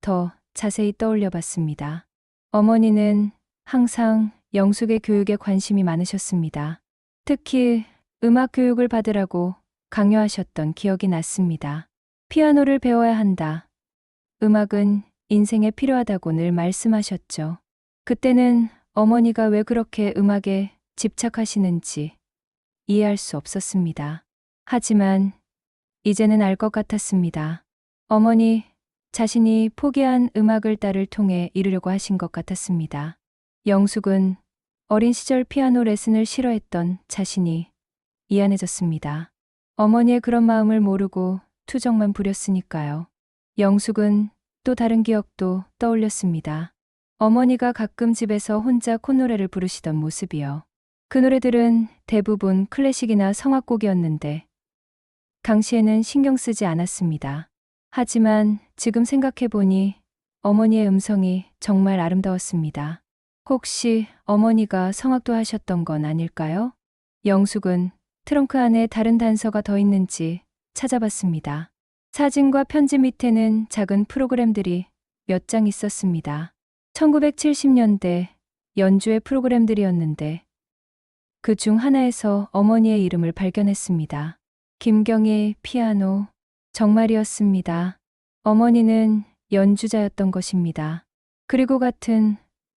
더 자세히 떠올려 봤습니다. 어머니는 항상 영숙의 교육에 관심이 많으셨습니다. 특히 음악 교육을 받으라고 강요하셨던 기억이 났습니다. 피아노를 배워야 한다. 음악은 인생에 필요하다고 늘 말씀하셨죠. 그때는 어머니가 왜 그렇게 음악에 집착하시는지 이해할 수 없었습니다. 하지만 이제는 알 것 같았습니다. 어머니 자신이 포기한 음악을 딸을 통해 이루려고 하신 것 같았습니다. 영숙은 어린 시절 피아노 레슨을 싫어했던 자신이 미안해졌습니다. 어머니의 그런 마음을 모르고 투정만 부렸으니까요. 영숙은 또 다른 기억도 떠올렸습니다. 어머니가 가끔 집에서 혼자 콧노래를 부르시던 모습이요. 그 노래들은 대부분 클래식이나 성악곡이었는데 당시에는 신경 쓰지 않았습니다. 하지만 지금 생각해보니 어머니의 음성이 정말 아름다웠습니다. 혹시 어머니가 성악도 하셨던 건 아닐까요? 영숙은 트렁크 안에 다른 단서가 더 있는지 찾아봤습니다. 사진과 편지 밑에는 작은 프로그램들이 몇 장 있었습니다. 1970년대 연주회 프로그램들이었는데 그 중 하나에서 어머니의 이름을 발견했습니다. 김경희 피아노. 정말이었습니다. 어머니는 연주자였던 것입니다. 그리고 같은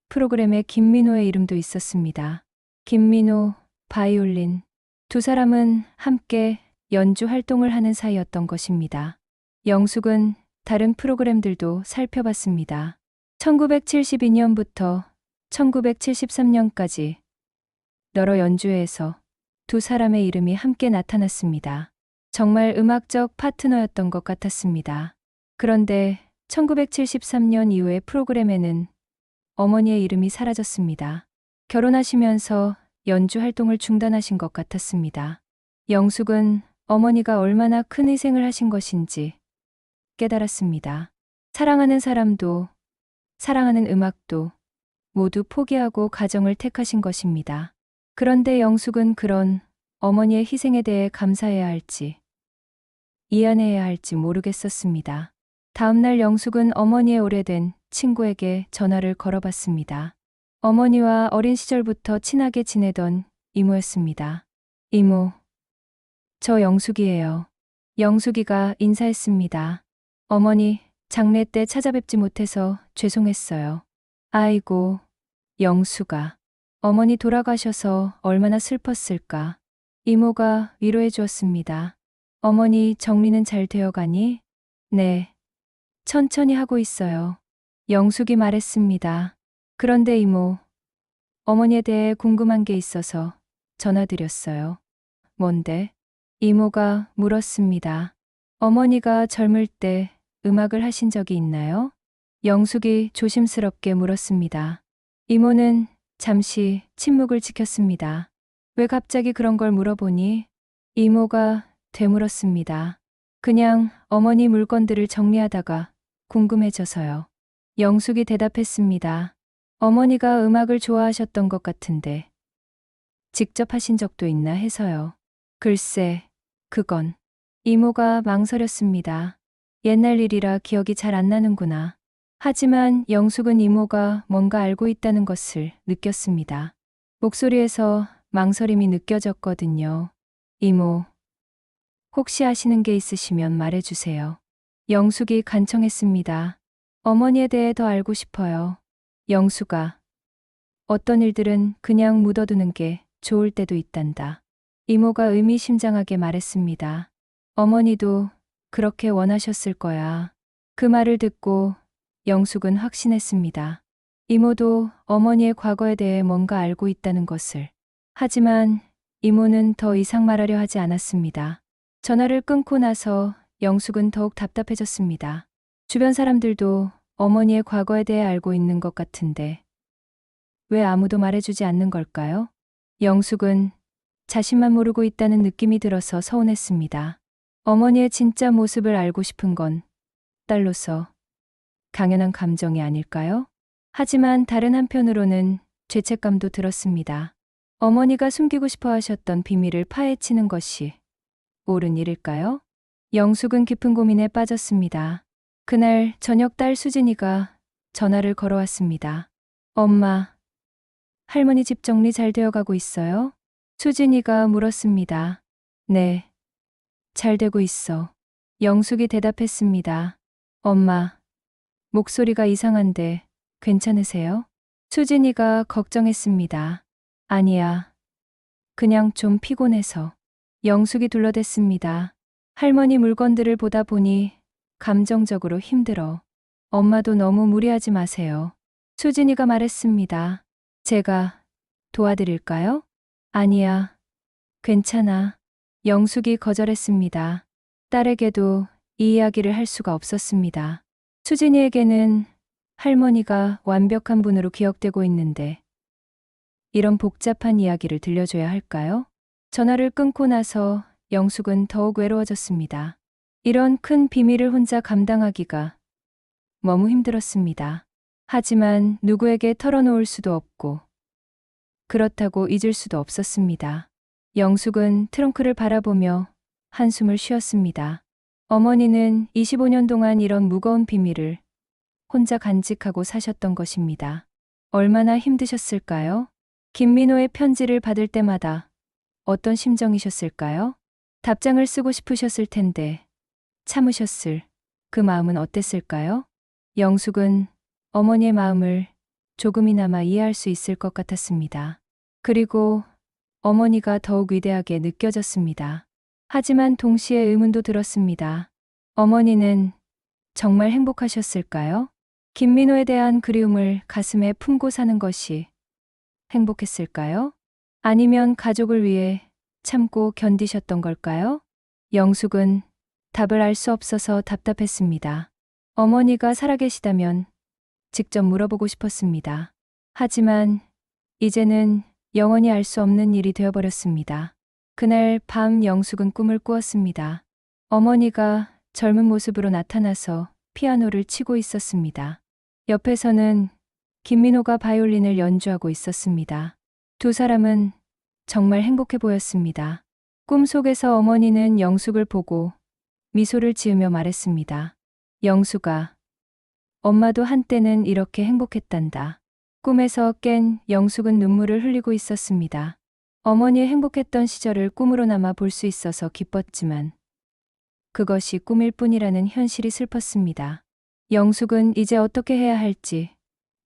프로그램에 김민호의 이름도 있었습니다. 김민호, 바이올린. 두 사람은 함께 연주 활동을 하는 사이였던 것입니다. 영숙은 다른 프로그램들도 살펴봤습니다. 1972년부터 1973년까지 여러 연주회에서 두 사람의 이름이 함께 나타났습니다. 정말 음악적 파트너였던 것 같았습니다. 그런데 1973년 이후의 프로그램에는 어머니의 이름이 사라졌습니다. 결혼하시면서 연주 활동을 중단하신 것 같았습니다. 영숙은 어머니가 얼마나 큰 희생을 하신 것인지 깨달았습니다. 사랑하는 사람도, 사랑하는 음악도 모두 포기하고 가정을 택하신 것입니다. 그런데 영숙은 그런 어머니의 희생에 대해 감사해야 할지, 이해해야 할지 모르겠었습니다. 다음날 영숙은 어머니의 오래된 친구에게 전화를 걸어봤습니다. 어머니와 어린 시절부터 친하게 지내던 이모였습니다. 이모, 저 영숙이에요. 영숙이가 인사했습니다. 어머니, 장례 때 찾아뵙지 못해서 죄송했어요. 아이고, 영숙아. 어머니 돌아가셔서 얼마나 슬펐을까. 이모가 위로해 주었습니다. 어머니 정리는 잘 되어가니? 네. 천천히 하고 있어요. 영숙이 말했습니다. 그런데 이모, 어머니에 대해 궁금한 게 있어서 전화드렸어요. 뭔데? 이모가 물었습니다. 어머니가 젊을 때 음악을 하신 적이 있나요? 영숙이 조심스럽게 물었습니다. 이모는 잠시 침묵을 지켰습니다. 왜 갑자기 그런 걸 물어보니? 이모가 되물었습니다. 그냥 어머니 물건들을 정리하다가 궁금해져서요. 영숙이 대답했습니다. 어머니가 음악을 좋아하셨던 것 같은데 직접 하신 적도 있나 해서요. 글쎄, 그건 이모가 망설였습니다. 옛날 일이라 기억이 잘 안 나는구나. 하지만 영숙은 이모가 뭔가 알고 있다는 것을 느꼈습니다. 목소리에서 망설임이 느껴졌거든요. 이모, 혹시 아시는 게 있으시면 말해주세요. 영숙이 간청했습니다. 어머니에 대해 더 알고 싶어요. 영숙아, 어떤 일들은 그냥 묻어두는 게 좋을 때도 있단다. 이모가 의미심장하게 말했습니다. 어머니도 그렇게 원하셨을 거야. 그 말을 듣고 영숙은 확신했습니다. 이모도 어머니의 과거에 대해 뭔가 알고 있다는 것을. 하지만 이모는 더 이상 말하려 하지 않았습니다. 전화를 끊고 나서 영숙은 더욱 답답해졌습니다. 주변 사람들도 어머니의 과거에 대해 알고 있는 것 같은데 왜 아무도 말해주지 않는 걸까요? 영숙은 자신만 모르고 있다는 느낌이 들어서 서운했습니다. 어머니의 진짜 모습을 알고 싶은 건 딸로서 당연한 감정이 아닐까요? 하지만 다른 한편으로는 죄책감도 들었습니다. 어머니가 숨기고 싶어 하셨던 비밀을 파헤치는 것이 옳은 일일까요? 영숙은 깊은 고민에 빠졌습니다. 그날 저녁 딸 수진이가 전화를 걸어왔습니다. 엄마, 할머니 집 정리 잘 되어가고 있어요? 수진이가 물었습니다. 네, 잘 되고 있어. 영숙이 대답했습니다. 엄마, 목소리가 이상한데 괜찮으세요? 수진이가 걱정했습니다. 아니야, 그냥 좀 피곤해서. 영숙이 둘러댔습니다. 할머니 물건들을 보다 보니 감정적으로 힘들어. 엄마도 너무 무리하지 마세요. 수진이가 말했습니다. 제가 도와드릴까요? 아니야, 괜찮아. 영숙이 거절했습니다. 딸에게도 이 이야기를 할 수가 없었습니다. 수진이에게는 할머니가 완벽한 분으로 기억되고 있는데 이런 복잡한 이야기를 들려줘야 할까요? 전화를 끊고 나서 영숙은 더욱 외로워졌습니다. 이런 큰 비밀을 혼자 감당하기가 너무 힘들었습니다. 하지만 누구에게 털어놓을 수도 없고 그렇다고 잊을 수도 없었습니다. 영숙은 트렁크를 바라보며 한숨을 쉬었습니다. 어머니는 25년 동안 이런 무거운 비밀을 혼자 간직하고 사셨던 것입니다. 얼마나 힘드셨을까요? 김민호의 편지를 받을 때마다 어떤 심정이셨을까요? 답장을 쓰고 싶으셨을 텐데 참으셨을 그 마음은 어땠을까요? 영숙은 어머니의 마음을 조금이나마 이해할 수 있을 것 같았습니다. 그리고 어머니가 더욱 위대하게 느껴졌습니다. 하지만 동시에 의문도 들었습니다. 어머니는 정말 행복하셨을까요? 김민호에 대한 그리움을 가슴에 품고 사는 것이 행복했을까요? 아니면 가족을 위해 참고 견디셨던 걸까요? 영숙은 답을 알 수 없어서 답답했습니다. 어머니가 살아계시다면 직접 물어보고 싶었습니다. 하지만 이제는 영원히 알 수 없는 일이 되어버렸습니다. 그날 밤 영숙은 꿈을 꾸었습니다. 어머니가 젊은 모습으로 나타나서 피아노를 치고 있었습니다. 옆에서는 김민호가 바이올린을 연주하고 있었습니다. 두 사람은 정말 행복해 보였습니다. 꿈속에서 어머니는 영숙을 보고 미소를 지으며 말했습니다. 영숙아, 엄마도 한때는 이렇게 행복했단다. 꿈에서 깬 영숙은 눈물을 흘리고 있었습니다. 어머니의 행복했던 시절을 꿈으로나마 볼 수 있어서 기뻤지만 그것이 꿈일 뿐이라는 현실이 슬펐습니다. 영숙은 이제 어떻게 해야 할지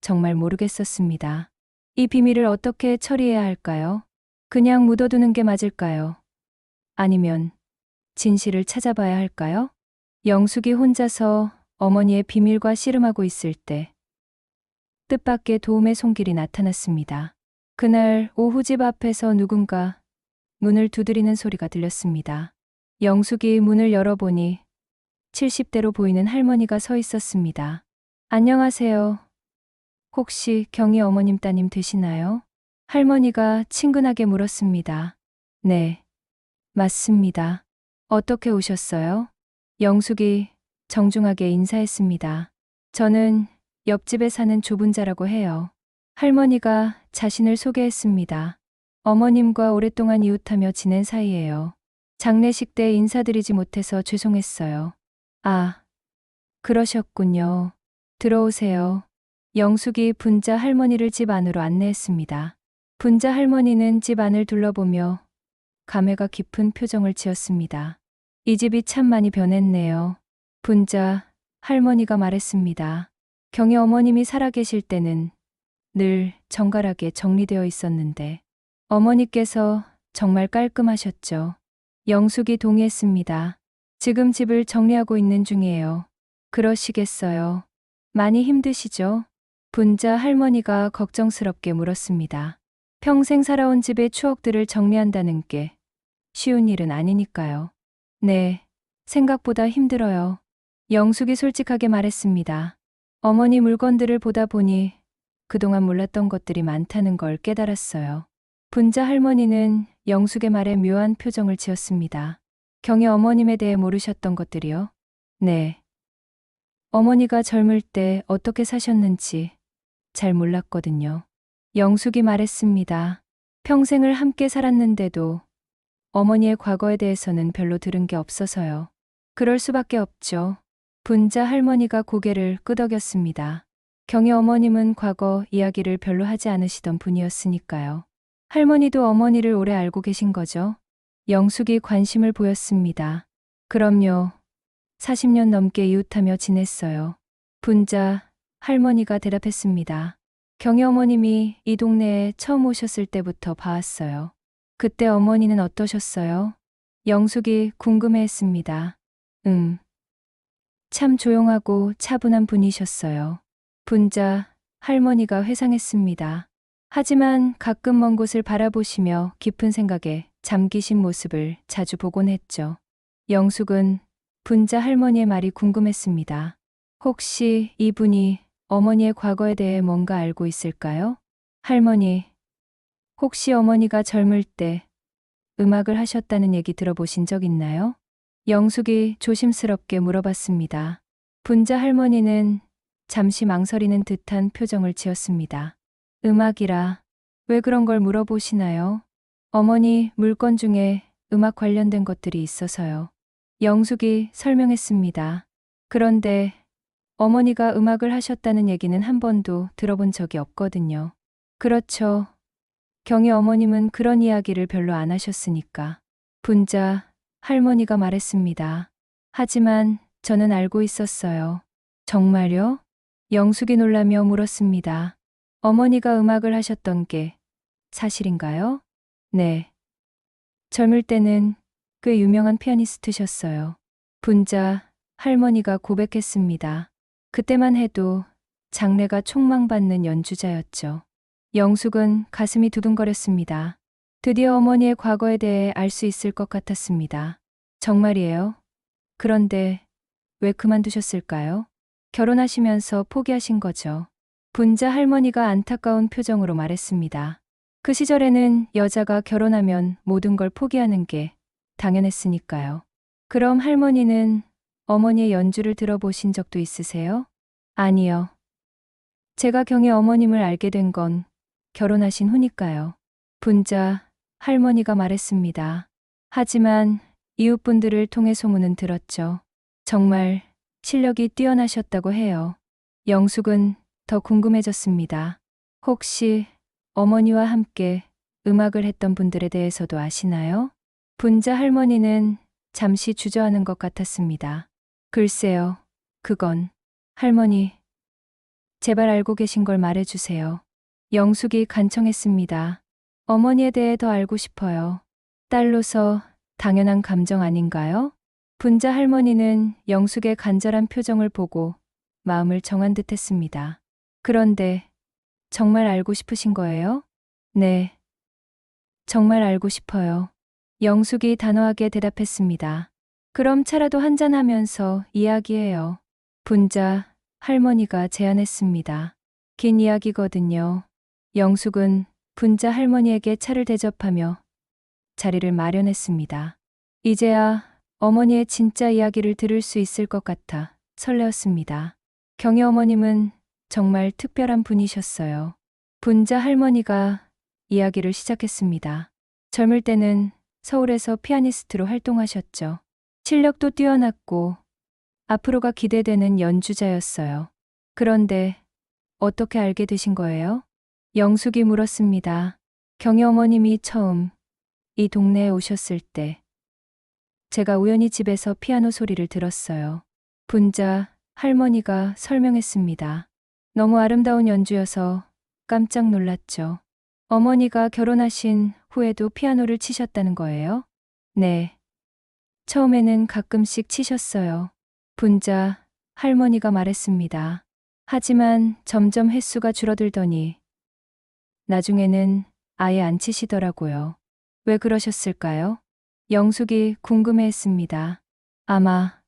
정말 모르겠었습니다. 이 비밀을 어떻게 처리해야 할까요? 그냥 묻어두는 게 맞을까요? 아니면 진실을 찾아봐야 할까요? 영숙이 혼자서 어머니의 비밀과 씨름하고 있을 때 뜻밖의 도움의 손길이 나타났습니다. 그날 오후 집 앞에서 누군가 문을 두드리는 소리가 들렸습니다. 영숙이 문을 열어보니 70대로 보이는 할머니가 서 있었습니다. 안녕하세요. 혹시 경희 어머님 따님 되시나요? 할머니가 친근하게 물었습니다. 네, 맞습니다. 어떻게 오셨어요? 영숙이 정중하게 인사했습니다. 저는 옆집에 사는 조분자라고 해요. 할머니가 자신을 소개했습니다. 어머님과 오랫동안 이웃하며 지낸 사이예요. 장례식 때 인사드리지 못해서 죄송했어요. 아, 그러셨군요. 들어오세요. 영숙이 분자 할머니를 집 안으로 안내했습니다. 분자 할머니는 집 안을 둘러보며 감회가 깊은 표정을 지었습니다. 이 집이 참 많이 변했네요. 분자 할머니가 말했습니다. 경희 어머님이 살아계실 때는 늘 정갈하게 정리되어 있었는데 어머니께서 정말 깔끔하셨죠. 영숙이 동의했습니다. 지금 집을 정리하고 있는 중이에요. 그러시겠어요. 많이 힘드시죠? 분자 할머니가 걱정스럽게 물었습니다. 평생 살아온 집의 추억들을 정리한다는 게 쉬운 일은 아니니까요. 네, 생각보다 힘들어요. 영숙이 솔직하게 말했습니다. 어머니 물건들을 보다 보니 그동안 몰랐던 것들이 많다는 걸 깨달았어요. 분자 할머니는 영숙의 말에 묘한 표정을 지었습니다. 경희 어머님에 대해 모르셨던 것들이요? 네. 어머니가 젊을 때 어떻게 사셨는지 잘 몰랐거든요. 영숙이 말했습니다. 평생을 함께 살았는데도 어머니의 과거에 대해서는 별로 들은 게 없어서요. 그럴 수밖에 없죠. 분자 할머니가 고개를 끄덕였습니다. 경희 어머님은 과거 이야기를 별로 하지 않으시던 분이었으니까요. 할머니도 어머니를 오래 알고 계신 거죠? 영숙이 관심을 보였습니다. 그럼요. 40년 넘게 이웃하며 지냈어요. 분자 할머니가 대답했습니다. 경희 어머님이 이 동네에 처음 오셨을 때부터 봐왔어요. 그때 어머니는 어떠셨어요? 영숙이 궁금해했습니다. 참 조용하고 차분한 분이셨어요. 분자 할머니가 회상했습니다. 하지만 가끔 먼 곳을 바라보시며 깊은 생각에 잠기신 모습을 자주 보곤 했죠. 영숙은 분자 할머니의 말이 궁금했습니다. 혹시 이분이 어머니의 과거에 대해 뭔가 알고 있을까요? 할머니, 혹시 어머니가 젊을 때 음악을 하셨다는 얘기 들어보신 적 있나요? 영숙이 조심스럽게 물어봤습니다. 분자 할머니는 잠시 망설이는 듯한 표정을 지었습니다. 음악이라 왜 그런 걸 물어보시나요? 어머니 물건 중에 음악 관련된 것들이 있어서요. 영숙이 설명했습니다. 그런데 어머니가 음악을 하셨다는 얘기는 한 번도 들어본 적이 없거든요. 그렇죠. 경희 어머님은 그런 이야기를 별로 안 하셨으니까. 분자 할머니가 말했습니다. 하지만 저는 알고 있었어요. 정말요? 영숙이 놀라며 물었습니다. 어머니가 음악을 하셨던 게 사실인가요? 네. 젊을 때는 꽤 유명한 피아니스트셨어요. 분자 할머니가 고백했습니다. 그때만 해도 장래가 촉망받는 연주자였죠. 영숙은 가슴이 두근거렸습니다. 드디어 어머니의 과거에 대해 알 수 있을 것 같았습니다. 정말이에요? 그런데 왜 그만두셨을까요? 결혼하시면서 포기하신 거죠. 분자 할머니가 안타까운 표정으로 말했습니다. 그 시절에는 여자가 결혼하면 모든 걸 포기하는 게 당연했으니까요. 그럼 할머니는 어머니의 연주를 들어보신 적도 있으세요? 아니요. 제가 경희 어머님을 알게 된 건 결혼하신 후니까요. 분자 할머니가 말했습니다. 하지만 이웃분들을 통해 소문은 들었죠. 정말 실력이 뛰어나셨다고 해요. 영숙은 더 궁금해졌습니다. 혹시 어머니와 함께 음악을 했던 분들에 대해서도 아시나요? 분자 할머니는 잠시 주저하는 것 같았습니다. 글쎄요, 그건 할머니, 제발 알고 계신 걸 말해주세요. 영숙이 간청했습니다. 어머니에 대해 더 알고 싶어요. 딸로서 당연한 감정 아닌가요? 분자 할머니는 영숙의 간절한 표정을 보고 마음을 정한 듯 했습니다. 그런데 정말 알고 싶으신 거예요? 네, 정말 알고 싶어요. 영숙이 단호하게 대답했습니다. 그럼 차라도 한잔하면서 이야기해요. 분자 할머니가 제안했습니다. 긴 이야기거든요. 영숙은 분자 할머니에게 차를 대접하며 자리를 마련했습니다. 이제야 어머니의 진짜 이야기를 들을 수 있을 것 같아 설레었습니다. 경희 어머님은 정말 특별한 분이셨어요. 분자 할머니가 이야기를 시작했습니다. 젊을 때는 서울에서 피아니스트로 활동하셨죠. 실력도 뛰어났고 앞으로가 기대되는 연주자였어요. 그런데 어떻게 알게 되신 거예요? 영숙이 물었습니다. 경희 어머님이 처음 이 동네에 오셨을 때 제가 우연히 집에서 피아노 소리를 들었어요. 분자 할머니가 설명했습니다. 너무 아름다운 연주여서 깜짝 놀랐죠. 어머니가 결혼하신 후에도 피아노를 치셨다는 거예요? 네. 처음에는 가끔씩 치셨어요. 분자 할머니가 말했습니다. 하지만 점점 횟수가 줄어들더니 나중에는 아예 안 치시더라고요. 왜 그러셨을까요? 영숙이 궁금해했습니다. 아마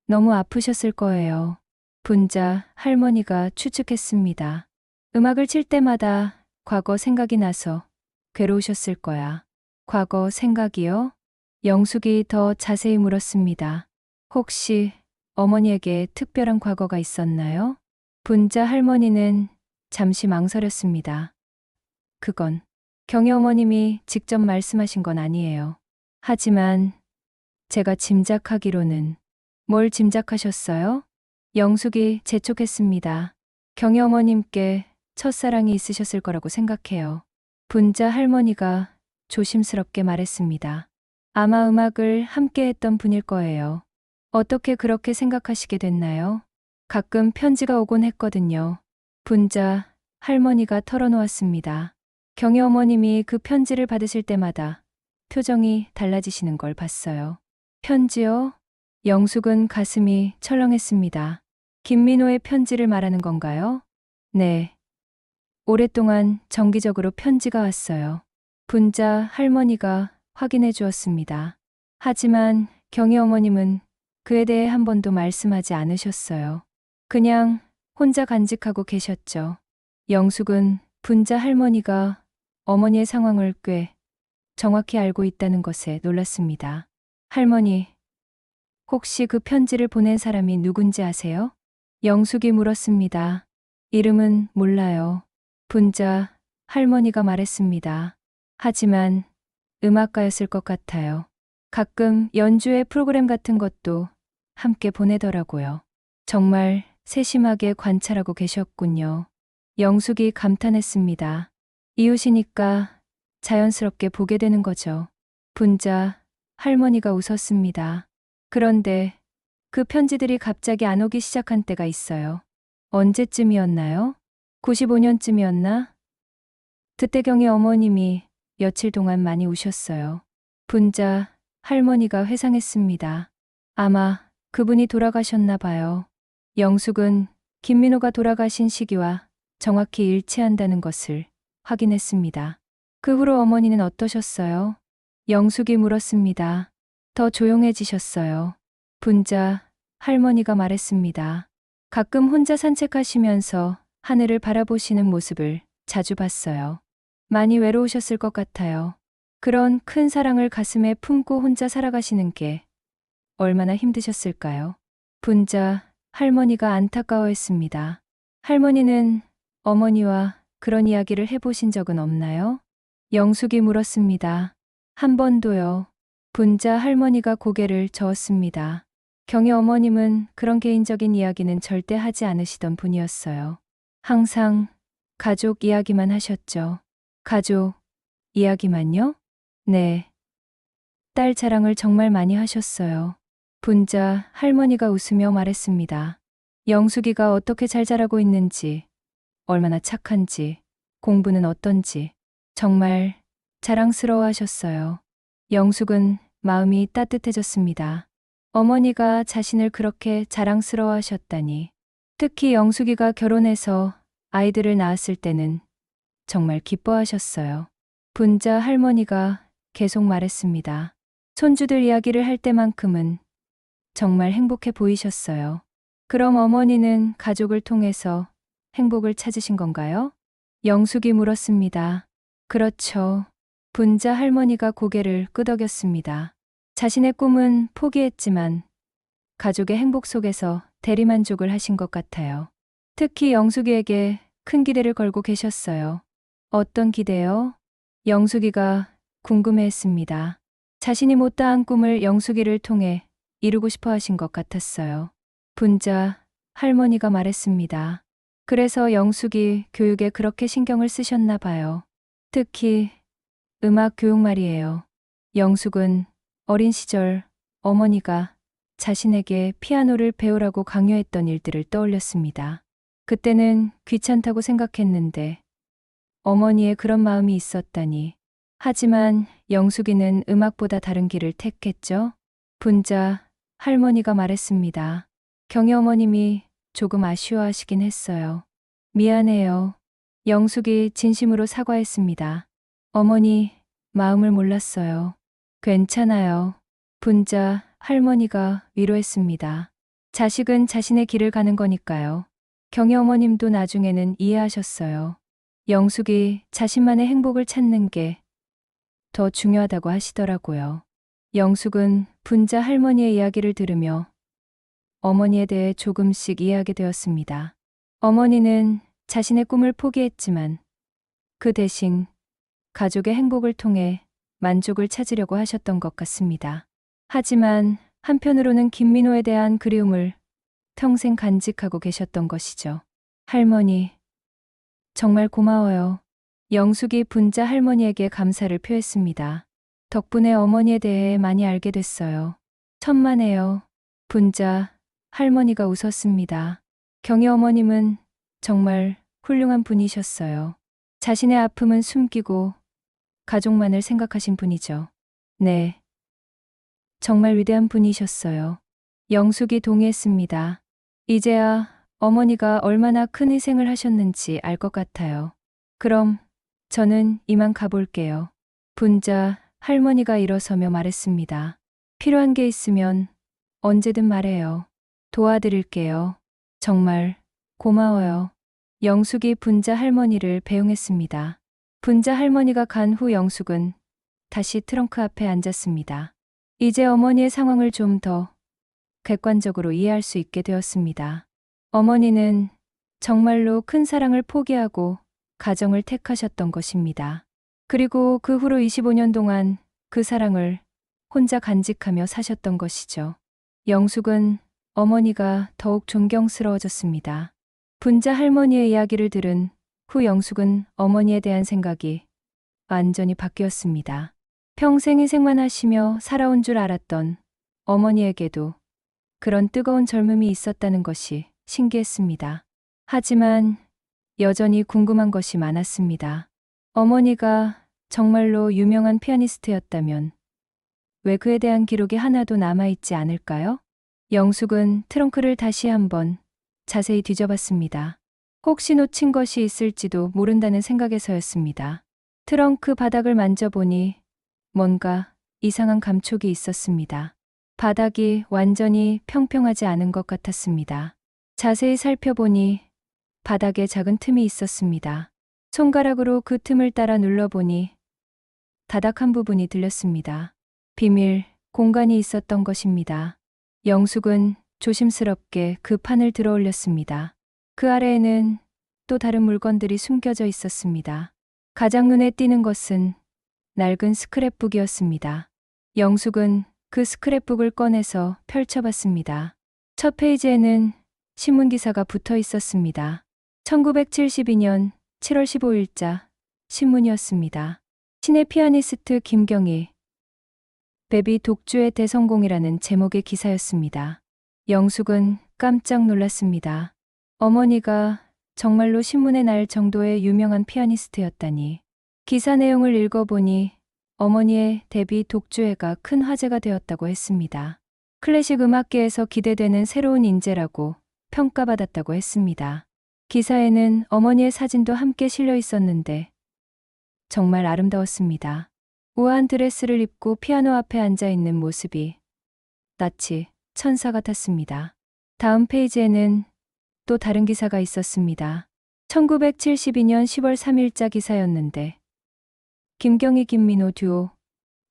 너무 아프셨을 거예요. 분자 할머니가 추측했습니다. 음악을 칠 때마다 과거 생각이 나서 괴로우셨을 거야. 과거 생각이요? 영숙이 더 자세히 물었습니다. 혹시 어머니에게 특별한 과거가 있었나요? 분자 할머니는 잠시 망설였습니다. 그건 경희 어머님이 직접 말씀하신 건 아니에요. 하지만 제가 짐작하기로는 뭘 짐작하셨어요? 영숙이 재촉했습니다. 경희 어머님께 첫사랑이 있으셨을 거라고 생각해요. 분자 할머니가 조심스럽게 말했습니다. 아마 음악을 함께 했던 분일 거예요. 어떻게 그렇게 생각하시게 됐나요? 가끔 편지가 오곤 했거든요. 분자 할머니가 털어놓았습니다. 경희 어머님이 그 편지를 받으실 때마다 표정이 달라지시는 걸 봤어요. 편지요? 영숙은 가슴이 철렁했습니다. 김민호의 편지를 말하는 건가요? 네. 오랫동안 정기적으로 편지가 왔어요. 분자 할머니가 확인해 주었습니다. 하지만 경희 어머님은 그에 대해 한 번도 말씀하지 않으셨어요. 그냥 혼자 간직하고 계셨죠. 영숙은 분자 할머니가 어머니의 상황을 꽤 정확히 알고 있다는 것에 놀랐습니다. 할머니, 혹시 그 편지를 보낸 사람이 누군지 아세요? 영숙이 물었습니다. 이름은 몰라요. 분자 할머니가 말했습니다. 하지만 음악가였을 것 같아요. 가끔 연주회 프로그램 같은 것도 함께 보내더라고요. 정말 세심하게 관찰하고 계셨군요. 영숙이 감탄했습니다. 이웃이니까 자연스럽게 보게 되는 거죠. 분자 할머니가 웃었습니다. 그런데 그 편지들이 갑자기 안 오기 시작한 때가 있어요. 언제쯤이었나요? 95년쯤이었나? 그때 경희 어머님이 며칠 동안 많이 우셨어요. 분자 할머니가 회상했습니다. 아마 그분이 돌아가셨나 봐요. 영숙은 김민호가 돌아가신 시기와 정확히 일치한다는 것을 확인했습니다. 그 후로 어머니는 어떠셨어요? 영숙이 물었습니다. 더 조용해지셨어요. 분자 할머니가 말했습니다. 가끔 혼자 산책하시면서 하늘을 바라보시는 모습을 자주 봤어요. 많이 외로우셨을 것 같아요. 그런 큰 사랑을 가슴에 품고 혼자 살아가시는 게 얼마나 힘드셨을까요? 분자 할머니가 안타까워했습니다. 할머니는 어머니와 그런 이야기를 해보신 적은 없나요? 영숙이 물었습니다. 한 번도요. 분자 할머니가 고개를 저었습니다. 경희 어머님은 그런 개인적인 이야기는 절대 하지 않으시던 분이었어요. 항상 가족 이야기만 하셨죠. 가족 이야기만요? 네. 딸 자랑을 정말 많이 하셨어요. 분자 할머니가 웃으며 말했습니다. 영숙이가 어떻게 잘 자라고 있는지, 얼마나 착한지, 공부는 어떤지 정말 자랑스러워 하셨어요. 영숙은 마음이 따뜻해졌습니다. 어머니가 자신을 그렇게 자랑스러워 하셨다니. 특히 영숙이가 결혼해서 아이들을 낳았을 때는 정말 기뻐하셨어요. 분자 할머니가 계속 말했습니다. 손주들 이야기를 할 때만큼은 정말 행복해 보이셨어요. 그럼 어머니는 가족을 통해서 행복을 찾으신 건가요? 영숙이 물었습니다. 그렇죠. 분자 할머니가 고개를 끄덕였습니다. 자신의 꿈은 포기했지만 가족의 행복 속에서 대리만족을 하신 것 같아요. 특히 영숙이에게 큰 기대를 걸고 계셨어요. 어떤 기대요? 영숙이가 궁금해했습니다. 자신이 못다한 꿈을 영숙이를 통해 이루고 싶어 하신 것 같았어요. 분자 할머니가 말했습니다. 그래서 영숙이 교육에 그렇게 신경을 쓰셨나 봐요. 특히 음악 교육 말이에요. 영숙은 어린 시절 어머니가 자신에게 피아노를 배우라고 강요했던 일들을 떠올렸습니다. 그때는 귀찮다고 생각했는데 어머니의 그런 마음이 있었다니. 하지만 영숙이는 음악보다 다른 길을 택했죠. 분자 할머니가 말했습니다. 경희 어머님이 조금 아쉬워하시긴 했어요. 미안해요. 영숙이 진심으로 사과했습니다. 어머니, 마음을 몰랐어요. 괜찮아요. 분자 할머니가 위로했습니다. 자식은 자신의 길을 가는 거니까요. 경희 어머님도 나중에는 이해하셨어요. 영숙이 자신만의 행복을 찾는 게 더 중요하다고 하시더라고요. 영숙은 분자 할머니의 이야기를 들으며 어머니에 대해 조금씩 이해하게 되었습니다. 어머니는 자신의 꿈을 포기했지만 그 대신 가족의 행복을 통해 만족을 찾으려고 하셨던 것 같습니다. 하지만 한편으로는 김민호에 대한 그리움을 평생 간직하고 계셨던 것이죠. 할머니, 정말 고마워요. 영숙이 분자 할머니에게 감사를 표했습니다. 덕분에 어머니에 대해 많이 알게 됐어요. 천만에요. 분자 할머니가 웃었습니다. 경희 어머님은 정말 훌륭한 분이셨어요. 자신의 아픔은 숨기고 가족만을 생각하신 분이죠. 네. 정말 위대한 분이셨어요. 영숙이 동의했습니다. 이제야 어머니가 얼마나 큰 희생을 하셨는지 알 것 같아요. 그럼 저는 이만 가볼게요. 분자 할머니가 일어서며 말했습니다. 필요한 게 있으면 언제든 말해요. 도와드릴게요. 정말 고마워요. 영숙이 분자 할머니를 배웅했습니다. 분자 할머니가 간 후 영숙은 다시 트렁크 앞에 앉았습니다. 이제 어머니의 상황을 좀 더 객관적으로 이해할 수 있게 되었습니다. 어머니는 정말로 큰 사랑을 포기하고 가정을 택하셨던 것입니다. 그리고 그 후로 25년 동안 그 사랑을 혼자 간직하며 사셨던 것이죠. 영숙은 어머니가 더욱 존경스러워졌습니다. 분자 할머니의 이야기를 들은 후 영숙은 어머니에 대한 생각이 완전히 바뀌었습니다. 평생 희생만 하시며 살아온 줄 알았던 어머니에게도 그런 뜨거운 젊음이 있었다는 것이 신기했습니다. 하지만 여전히 궁금한 것이 많았습니다. 어머니가 정말로 유명한 피아니스트였다면 왜 그에 대한 기록이 하나도 남아있지 않을까요? 영숙은 트렁크를 다시 한번 자세히 뒤져봤습니다. 혹시 놓친 것이 있을지도 모른다는 생각에서였습니다. 트렁크 바닥을 만져보니 뭔가 이상한 감촉이 있었습니다. 바닥이 완전히 평평하지 않은 것 같았습니다. 자세히 살펴보니 바닥에 작은 틈이 있었습니다. 손가락으로 그 틈을 따라 눌러보니 다닥한 부분이 들렸습니다. 비밀 공간이 있었던 것입니다. 영숙은 조심스럽게 그 판을 들어 올렸습니다. 그 아래에는 또 다른 물건들이 숨겨져 있었습니다. 가장 눈에 띄는 것은 낡은 스크랩북이었습니다. 영숙은 그 스크랩북을 꺼내서 펼쳐봤습니다. 첫 페이지에는 신문기사가 붙어 있었습니다. 1972년 7월 15일자 신문이었습니다. 신의 피아니스트 김경희, 베비 독주의 대성공이라는 제목의 기사였습니다. 영숙은 깜짝 놀랐습니다. 어머니가 정말로 신문에 날 정도의 유명한 피아니스트였다니. 기사 내용을 읽어보니 어머니의 데뷔 독주회가 큰 화제가 되었다고 했습니다. 클래식 음악계에서 기대되는 새로운 인재라고 평가받았다고 했습니다. 기사에는 어머니의 사진도 함께 실려 있었는데 정말 아름다웠습니다. 우아한 드레스를 입고 피아노 앞에 앉아 있는 모습이 낯이 천사 같았습니다. 다음 페이지에는 또 다른 기사가 있었습니다. 1972년 10월 3일자 기사였는데 김경희 김민호 듀오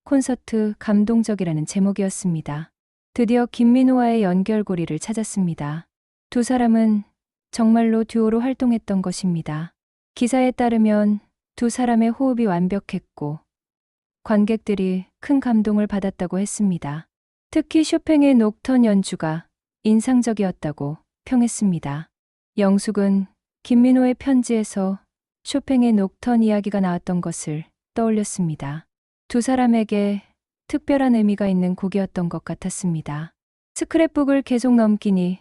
콘서트 감동적이라는 제목이었습니다. 드디어 김민호와의 연결고리를 찾았습니다. 두 사람은 정말로 듀오로 활동했던 것입니다. 기사에 따르면 두 사람의 호흡이 완벽했고 관객들이 큰 감동을 받았다고 했습니다. 특히 쇼팽의 녹턴 연주가 인상적이었다고 평했습니다. 영숙은 김민호의 편지에서 쇼팽의 녹턴 이야기가 나왔던 것을 떠올렸습니다. 두 사람에게 특별한 의미가 있는 곡이었던 것 같았습니다. 스크랩북을 계속 넘기니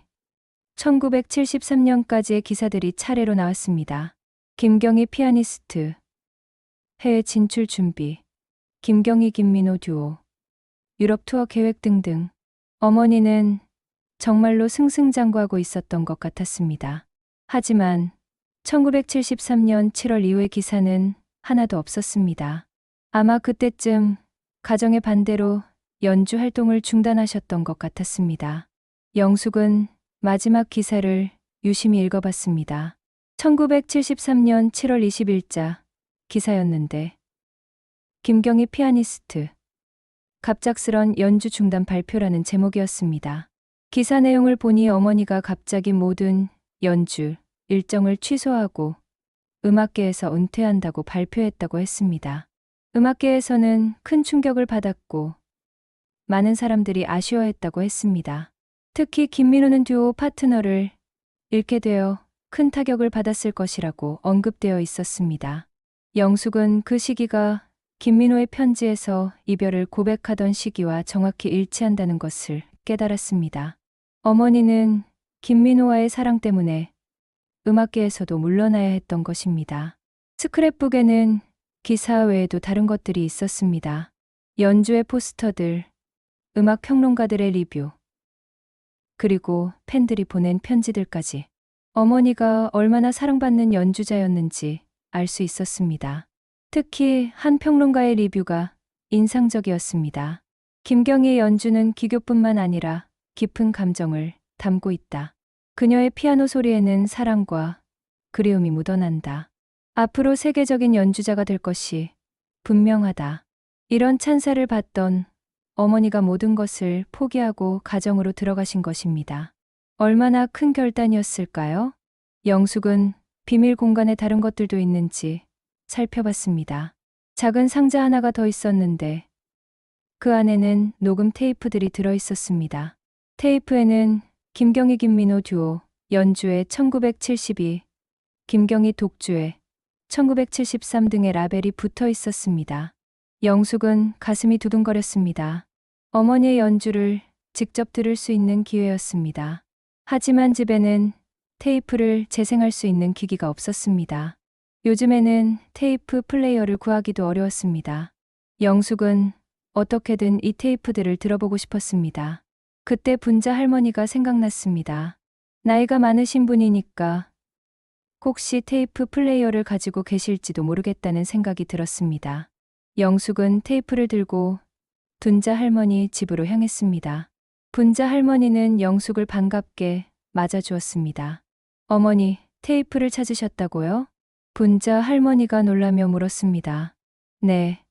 1973년까지의 기사들이 차례로 나왔습니다. 김경희 피아니스트, 해외 진출 준비, 김경희 김민호 듀오, 유럽 투어 계획 등등. 어머니는 정말로 승승장구하고 있었던 것 같았습니다. 하지만 1973년 7월 이후의 기사는 하나도 없었습니다. 아마 그때쯤 가정의 반대로 연주 활동을 중단하셨던 것 같았습니다. 영숙은 마지막 기사를 유심히 읽어봤습니다. 1973년 7월 20일자 기사였는데 김경희 피아니스트 갑작스런 연주 중단 발표라는 제목이었습니다. 기사 내용을 보니 어머니가 갑자기 모든 연주 일정을 취소하고 음악계에서 은퇴한다고 발표했다고 했습니다. 음악계에서는 큰 충격을 받았고 많은 사람들이 아쉬워했다고 했습니다. 특히 김민호는 듀오 파트너를 잃게 되어 큰 타격을 받았을 것이라고 언급되어 있었습니다. 영숙은 그 시기가 김민호의 편지에서 이별을 고백하던 시기와 정확히 일치한다는 것을 깨달았습니다. 어머니는 김민호와의 사랑 때문에 음악계에서도 물러나야 했던 것입니다. 스크랩북에는 기사 외에도 다른 것들이 있었습니다. 연주의 포스터들, 음악 평론가들의 리뷰, 그리고 팬들이 보낸 편지들까지. 어머니가 얼마나 사랑받는 연주자였는지 알 수 있었습니다. 특히 한 평론가의 리뷰가 인상적이었습니다. 김경희의 연주는 기교뿐만 아니라 깊은 감정을 담고 있다. 그녀의 피아노 소리에는 사랑과 그리움이 묻어난다. 앞으로 세계적인 연주자가 될 것이 분명하다. 이런 찬사를 받던 어머니가 모든 것을 포기하고 가정으로 들어가신 것입니다. 얼마나 큰 결단이었을까요? 영숙은 비밀 공간에 다른 것들도 있는지 살펴봤습니다. 작은 상자 하나가 더 있었는데 그 안에는 녹음 테이프들이 들어 있었습니다. 테이프에는 김경희 김민호 듀오 연주회 1972, 김경희 독주회 1973 등의 라벨이 붙어 있었습니다. 영숙은 가슴이 두근거렸습니다. 어머니의 연주를 직접 들을 수 있는 기회였습니다. 하지만 집에는 테이프를 재생할 수 있는 기기가 없었습니다. 요즘에는 테이프 플레이어를 구하기도 어려웠습니다. 영숙은 어떻게든 이 테이프들을 들어보고 싶었습니다. 그때 분자 할머니가 생각났습니다. 나이가 많으신 분이니까 혹시 테이프 플레이어를 가지고 계실지도 모르겠다는 생각이 들었습니다. 영숙은 테이프를 들고 분자 할머니 집으로 향했습니다. 분자 할머니는 영숙을 반갑게 맞아주었습니다. 어머니, 테이프를 찾으셨다고요? 분자 할머니가 놀라며 물었습니다. 네.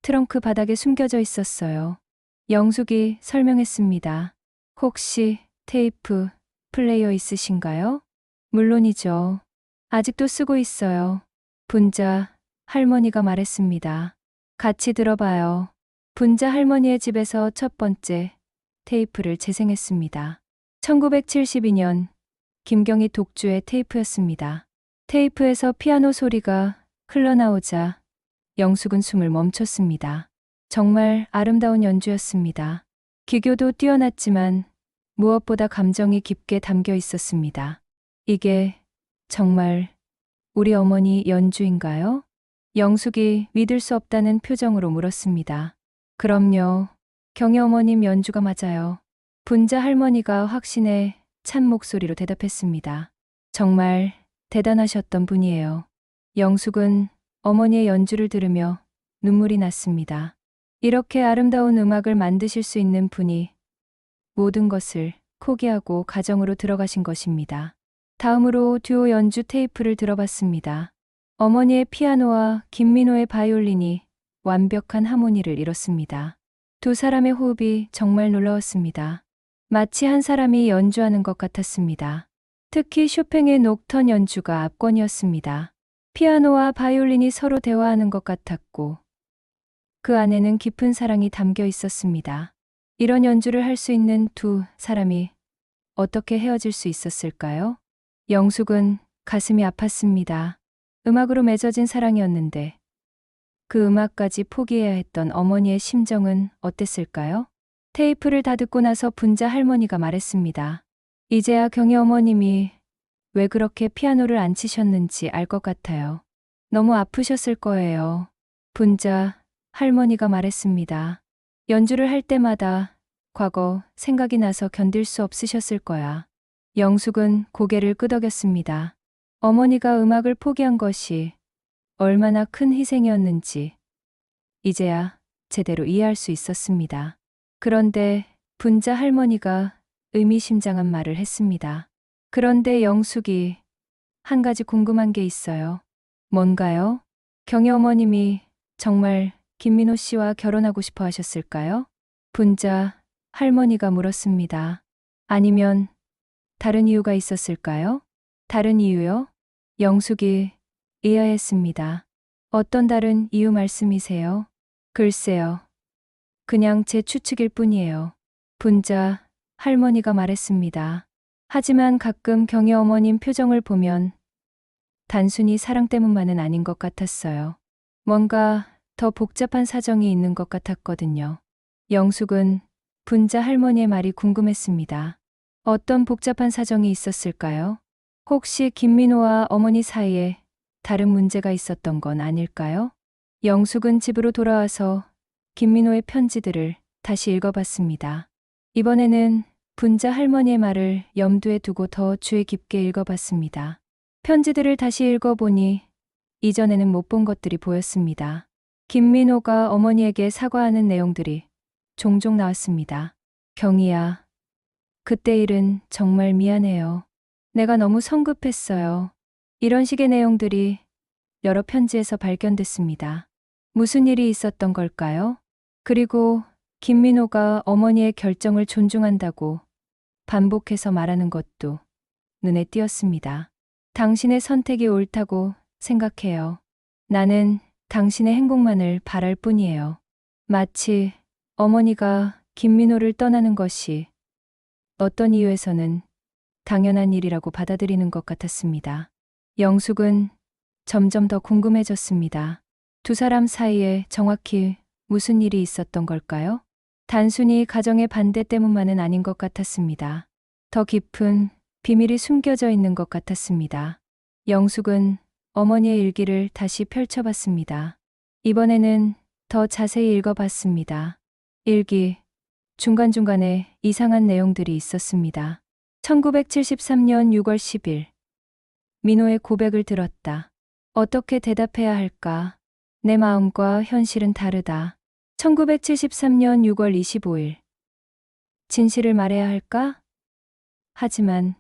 트렁크 바닥에 숨겨져 있었어요. 영숙이 설명했습니다. 혹시 테이프 플레이어 있으신가요? 물론이죠. 아직도 쓰고 있어요. 분자 할머니가 말했습니다. 같이 들어봐요. 분자 할머니의 집에서 첫 번째 테이프를 재생했습니다. 1972년 김경희 독주의 테이프였습니다. 테이프에서 피아노 소리가 흘러나오자 영숙은 숨을 멈췄습니다. 정말 아름다운 연주였습니다. 기교도 뛰어났지만 무엇보다 감정이 깊게 담겨 있었습니다. 이게 정말 우리 어머니 연주인가요? 영숙이 믿을 수 없다는 표정으로 물었습니다. 그럼요. 경희 어머님 연주가 맞아요. 분자 할머니가 확신에 찬 목소리로 대답했습니다. 정말 대단하셨던 분이에요. 영숙은 어머니의 연주를 들으며 눈물이 났습니다. 이렇게 아름다운 음악을 만드실 수 있는 분이 모든 것을 포기하고 가정으로 들어가신 것입니다. 다음으로 듀오 연주 테이프를 들어봤습니다. 어머니의 피아노와 김민호의 바이올린이 완벽한 하모니를 이뤘습니다. 두 사람의 호흡이 정말 놀라웠습니다. 마치 한 사람이 연주하는 것 같았습니다. 특히 쇼팽의 녹턴 연주가 압권이었습니다. 피아노와 바이올린이 서로 대화하는 것 같았고 그 안에는 깊은 사랑이 담겨 있었습니다. 이런 연주를 할 수 있는 두 사람이 어떻게 헤어질 수 있었을까요? 영숙은 가슴이 아팠습니다. 음악으로 맺어진 사랑이었는데 그 음악까지 포기해야 했던 어머니의 심정은 어땠을까요? 테이프를 다 듣고 나서 분자 할머니가 말했습니다. 이제야 경희 어머님이 왜 그렇게 피아노를 안 치셨는지 알 것 같아요. 너무 아프셨을 거예요. 분자 할머니가 말했습니다. 연주를 할 때마다 과거 생각이 나서 견딜 수 없으셨을 거야. 영숙은 고개를 끄덕였습니다. 어머니가 음악을 포기한 것이 얼마나 큰 희생이었는지 이제야 제대로 이해할 수 있었습니다. 그런데 분자 할머니가 의미심장한 말을 했습니다. 그런데 영숙이 한 가지 궁금한 게 있어요. 뭔가요? 경희 어머님이 정말 김민호 씨와 결혼하고 싶어 하셨을까요? 분자 할머니가 물었습니다. 아니면 다른 이유가 있었을까요? 다른 이유요? 영숙이 이해했습니다. 어떤 다른 이유 말씀이세요? 글쎄요. 그냥 제 추측일 뿐이에요. 분자 할머니가 말했습니다. 하지만 가끔 경희 어머님 표정을 보면 단순히 사랑 때문만은 아닌 것 같았어요. 뭔가 더 복잡한 사정이 있는 것 같았거든요. 영숙은 분자 할머니의 말이 궁금했습니다. 어떤 복잡한 사정이 있었을까요? 혹시 김민호와 어머니 사이에 다른 문제가 있었던 건 아닐까요? 영숙은 집으로 돌아와서 김민호의 편지들을 다시 읽어봤습니다. 이번에는 분자 할머니의 말을 염두에 두고 더 주의 깊게 읽어봤습니다. 편지들을 다시 읽어보니 이전에는 못 본 것들이 보였습니다. 김민호가 어머니에게 사과하는 내용들이 종종 나왔습니다. 경희야, 그때 일은 정말 미안해요. 내가 너무 성급했어요. 이런 식의 내용들이 여러 편지에서 발견됐습니다. 무슨 일이 있었던 걸까요? 그리고 김민호가 어머니의 결정을 존중한다고 반복해서 말하는 것도 눈에 띄었습니다. 당신의 선택이 옳다고 생각해요. 나는 당신의 행복만을 바랄 뿐이에요. 마치 어머니가 김민호를 떠나는 것이 어떤 이유에서는 당연한 일이라고 받아들이는 것 같았습니다. 영숙은 점점 더 궁금해졌습니다. 두 사람 사이에 정확히 무슨 일이 있었던 걸까요? 단순히 가정의 반대 때문만은 아닌 것 같았습니다. 더 깊은 비밀이 숨겨져 있는 것 같았습니다. 영숙은 어머니의 일기를 다시 펼쳐봤습니다. 이번에는 더 자세히 읽어봤습니다. 일기 중간중간에 이상한 내용들이 있었습니다. 1973년 6월 10일 민호의 고백을 들었다. 어떻게 대답해야 할까? 내 마음과 현실은 다르다. 1973년 6월 25일 진실을 말해야 할까? 하지만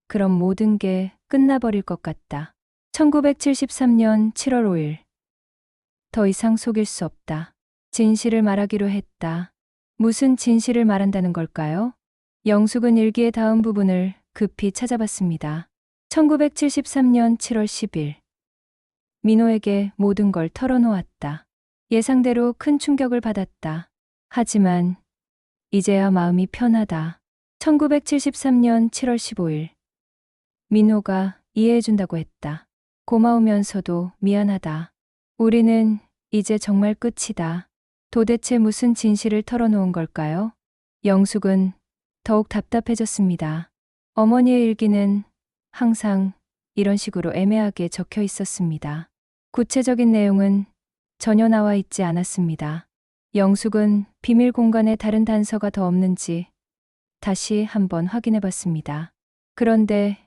그럼 모든 게 끝나버릴 것 같다. 1973년 7월 5일 더 이상 속일 수 없다. 진실을 말하기로 했다. 무슨 진실을 말한다는 걸까요? 영숙은 일기의 다음 부분을 급히 찾아봤습니다. 1973년 7월 10일 민호에게 모든 걸 털어놓았다. 예상대로 큰 충격을 받았다. 하지만 이제야 마음이 편하다. 1973년 7월 15일 민호가 이해해준다고 했다. 고마우면서도 미안하다. 우리는 이제 정말 끝이다. 도대체 무슨 진실을 털어놓은 걸까요? 영숙은 더욱 답답해졌습니다. 어머니의 일기는 항상 이런 식으로 애매하게 적혀 있었습니다. 구체적인 내용은 전혀 나와 있지 않았습니다. 영숙은 비밀 공간에 다른 단서가 더 없는지 다시 한번 확인해 봤습니다. 그런데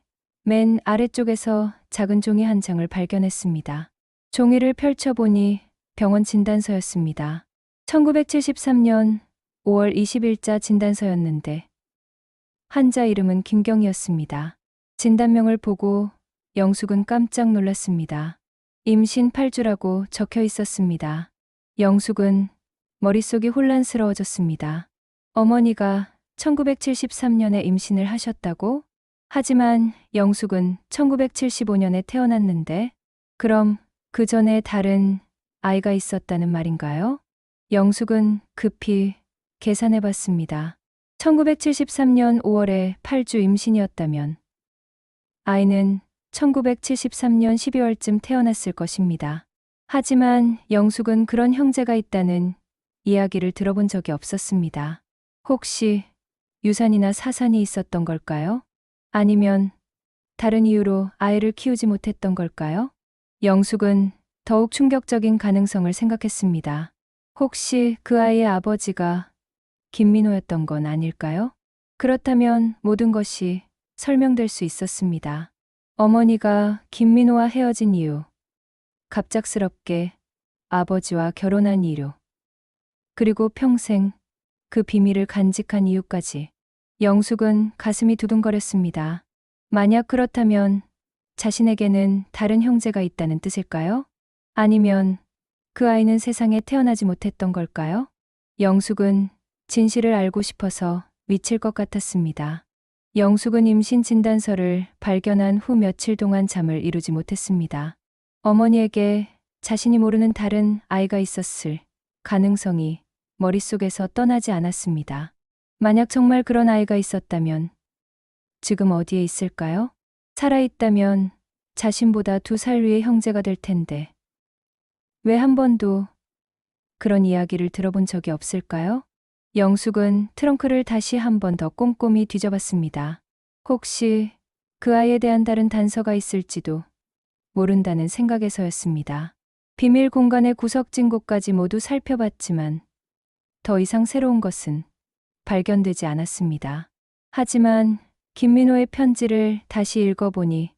맨 아래쪽에서 작은 종이 한 장을 발견했습니다. 종이를 펼쳐보니 병원 진단서였습니다. 1973년 5월 20일자 진단서였는데 환자 이름은 김경이었습니다. 진단명을 보고 영숙은 깜짝 놀랐습니다. 임신 8주라고 적혀 있었습니다. 영숙은 머릿속이 혼란스러워졌습니다. 어머니가 1973년에 임신을 하셨다고? 하지만 영숙은 1975년에 태어났는데 그럼 그 전에 다른 아이가 있었다는 말인가요? 영숙은 급히 계산해 봤습니다. 1973년 5월에 8주 임신이었다면 아이는 1973년 12월쯤 태어났을 것입니다. 하지만 영숙은 그런 형제가 있다는 이야기를 들어본 적이 없었습니다. 혹시 유산이나 사산이 있었던 걸까요? 아니면 다른 이유로 아이를 키우지 못했던 걸까요? 영숙은 더욱 충격적인 가능성을 생각했습니다. 혹시 그 아이의 아버지가 김민호였던 건 아닐까요? 그렇다면 모든 것이 설명될 수 있었습니다. 어머니가 김민호와 헤어진 이유, 갑작스럽게 아버지와 결혼한 이유, 그리고 평생 그 비밀을 간직한 이유까지. 영숙은 가슴이 두근거렸습니다. 만약 그렇다면 자신에게는 다른 형제가 있다는 뜻일까요? 아니면 그 아이는 세상에 태어나지 못했던 걸까요? 영숙은 진실을 알고 싶어서 미칠 것 같았습니다. 영숙은 임신 진단서를 발견한 후 며칠 동안 잠을 이루지 못했습니다. 어머니에게 자신이 모르는 다른 아이가 있었을 가능성이 머릿속에서 떠나지 않았습니다. 만약 정말 그런 아이가 있었다면 지금 어디에 있을까요? 살아있다면 자신보다 2살 위의 형제가 될 텐데 왜 한 번도 그런 이야기를 들어본 적이 없을까요? 영숙은 트렁크를 다시 한 번 더 꼼꼼히 뒤져봤습니다. 혹시 그 아이에 대한 다른 단서가 있을지도 모른다는 생각에서였습니다. 비밀 공간의 구석진 곳까지 모두 살펴봤지만 더 이상 새로운 것은 발견되지 않았습니다. 하지만 김민호의 편지를 다시 읽어보니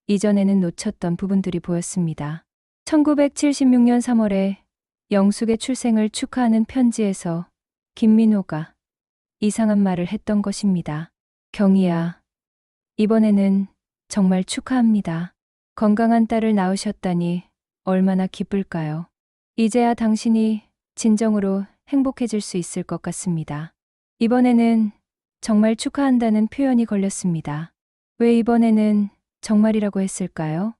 이전에는 놓쳤던 부분들이 보였습니다. 1976년 3월에 영숙의 출생을 축하하는 편지에서 김민호가 이상한 말을 했던 것입니다. 경희야, 이번에는 정말 축하합니다. 건강한 딸을 낳으셨다니 얼마나 기쁠까요? 이제야 당신이 진정으로 행복해질 수 있을 것 같습니다. 이번에는 정말 축하한다는 표현이 걸렸습니다. 왜 이번에는 정말이라고 했을까요?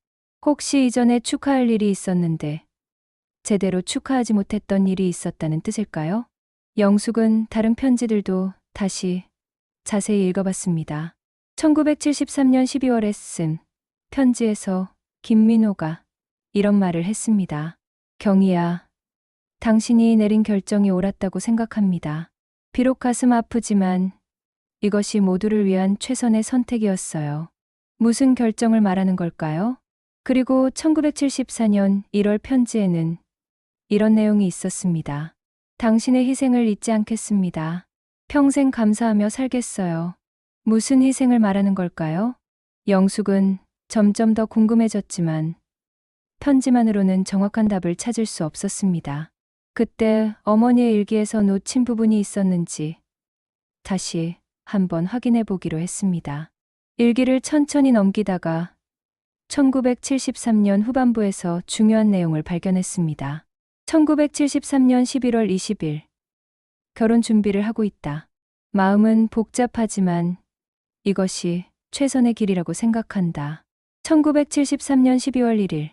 혹시 이전에 축하할 일이 있었는데 제대로 축하하지 못했던 일이 있었다는 뜻일까요? 영숙은 다른 편지들도 다시 자세히 읽어봤습니다. 1973년 12월에 쓴 편지에서 김민호가 이런 말을 했습니다. 경희야, 당신이 내린 결정이 옳았다고 생각합니다. 비록 가슴 아프지만 이것이 모두를 위한 최선의 선택이었어요. 무슨 결정을 말하는 걸까요? 그리고 1974년 1월 편지에는 이런 내용이 있었습니다. 당신의 희생을 잊지 않겠습니다. 평생 감사하며 살겠어요. 무슨 희생을 말하는 걸까요? 영숙은 점점 더 궁금해졌지만 편지만으로는 정확한 답을 찾을 수 없었습니다. 그때 어머니의 일기에서 놓친 부분이 있었는지 다시 한번 확인해 보기로 했습니다. 일기를 천천히 넘기다가 1973년 후반부에서 중요한 내용을 발견했습니다. 1973년 11월 20일. 결혼 준비를 하고 있다. 마음은 복잡하지만 이것이 최선의 길이라고 생각한다. 1973년 12월 1일.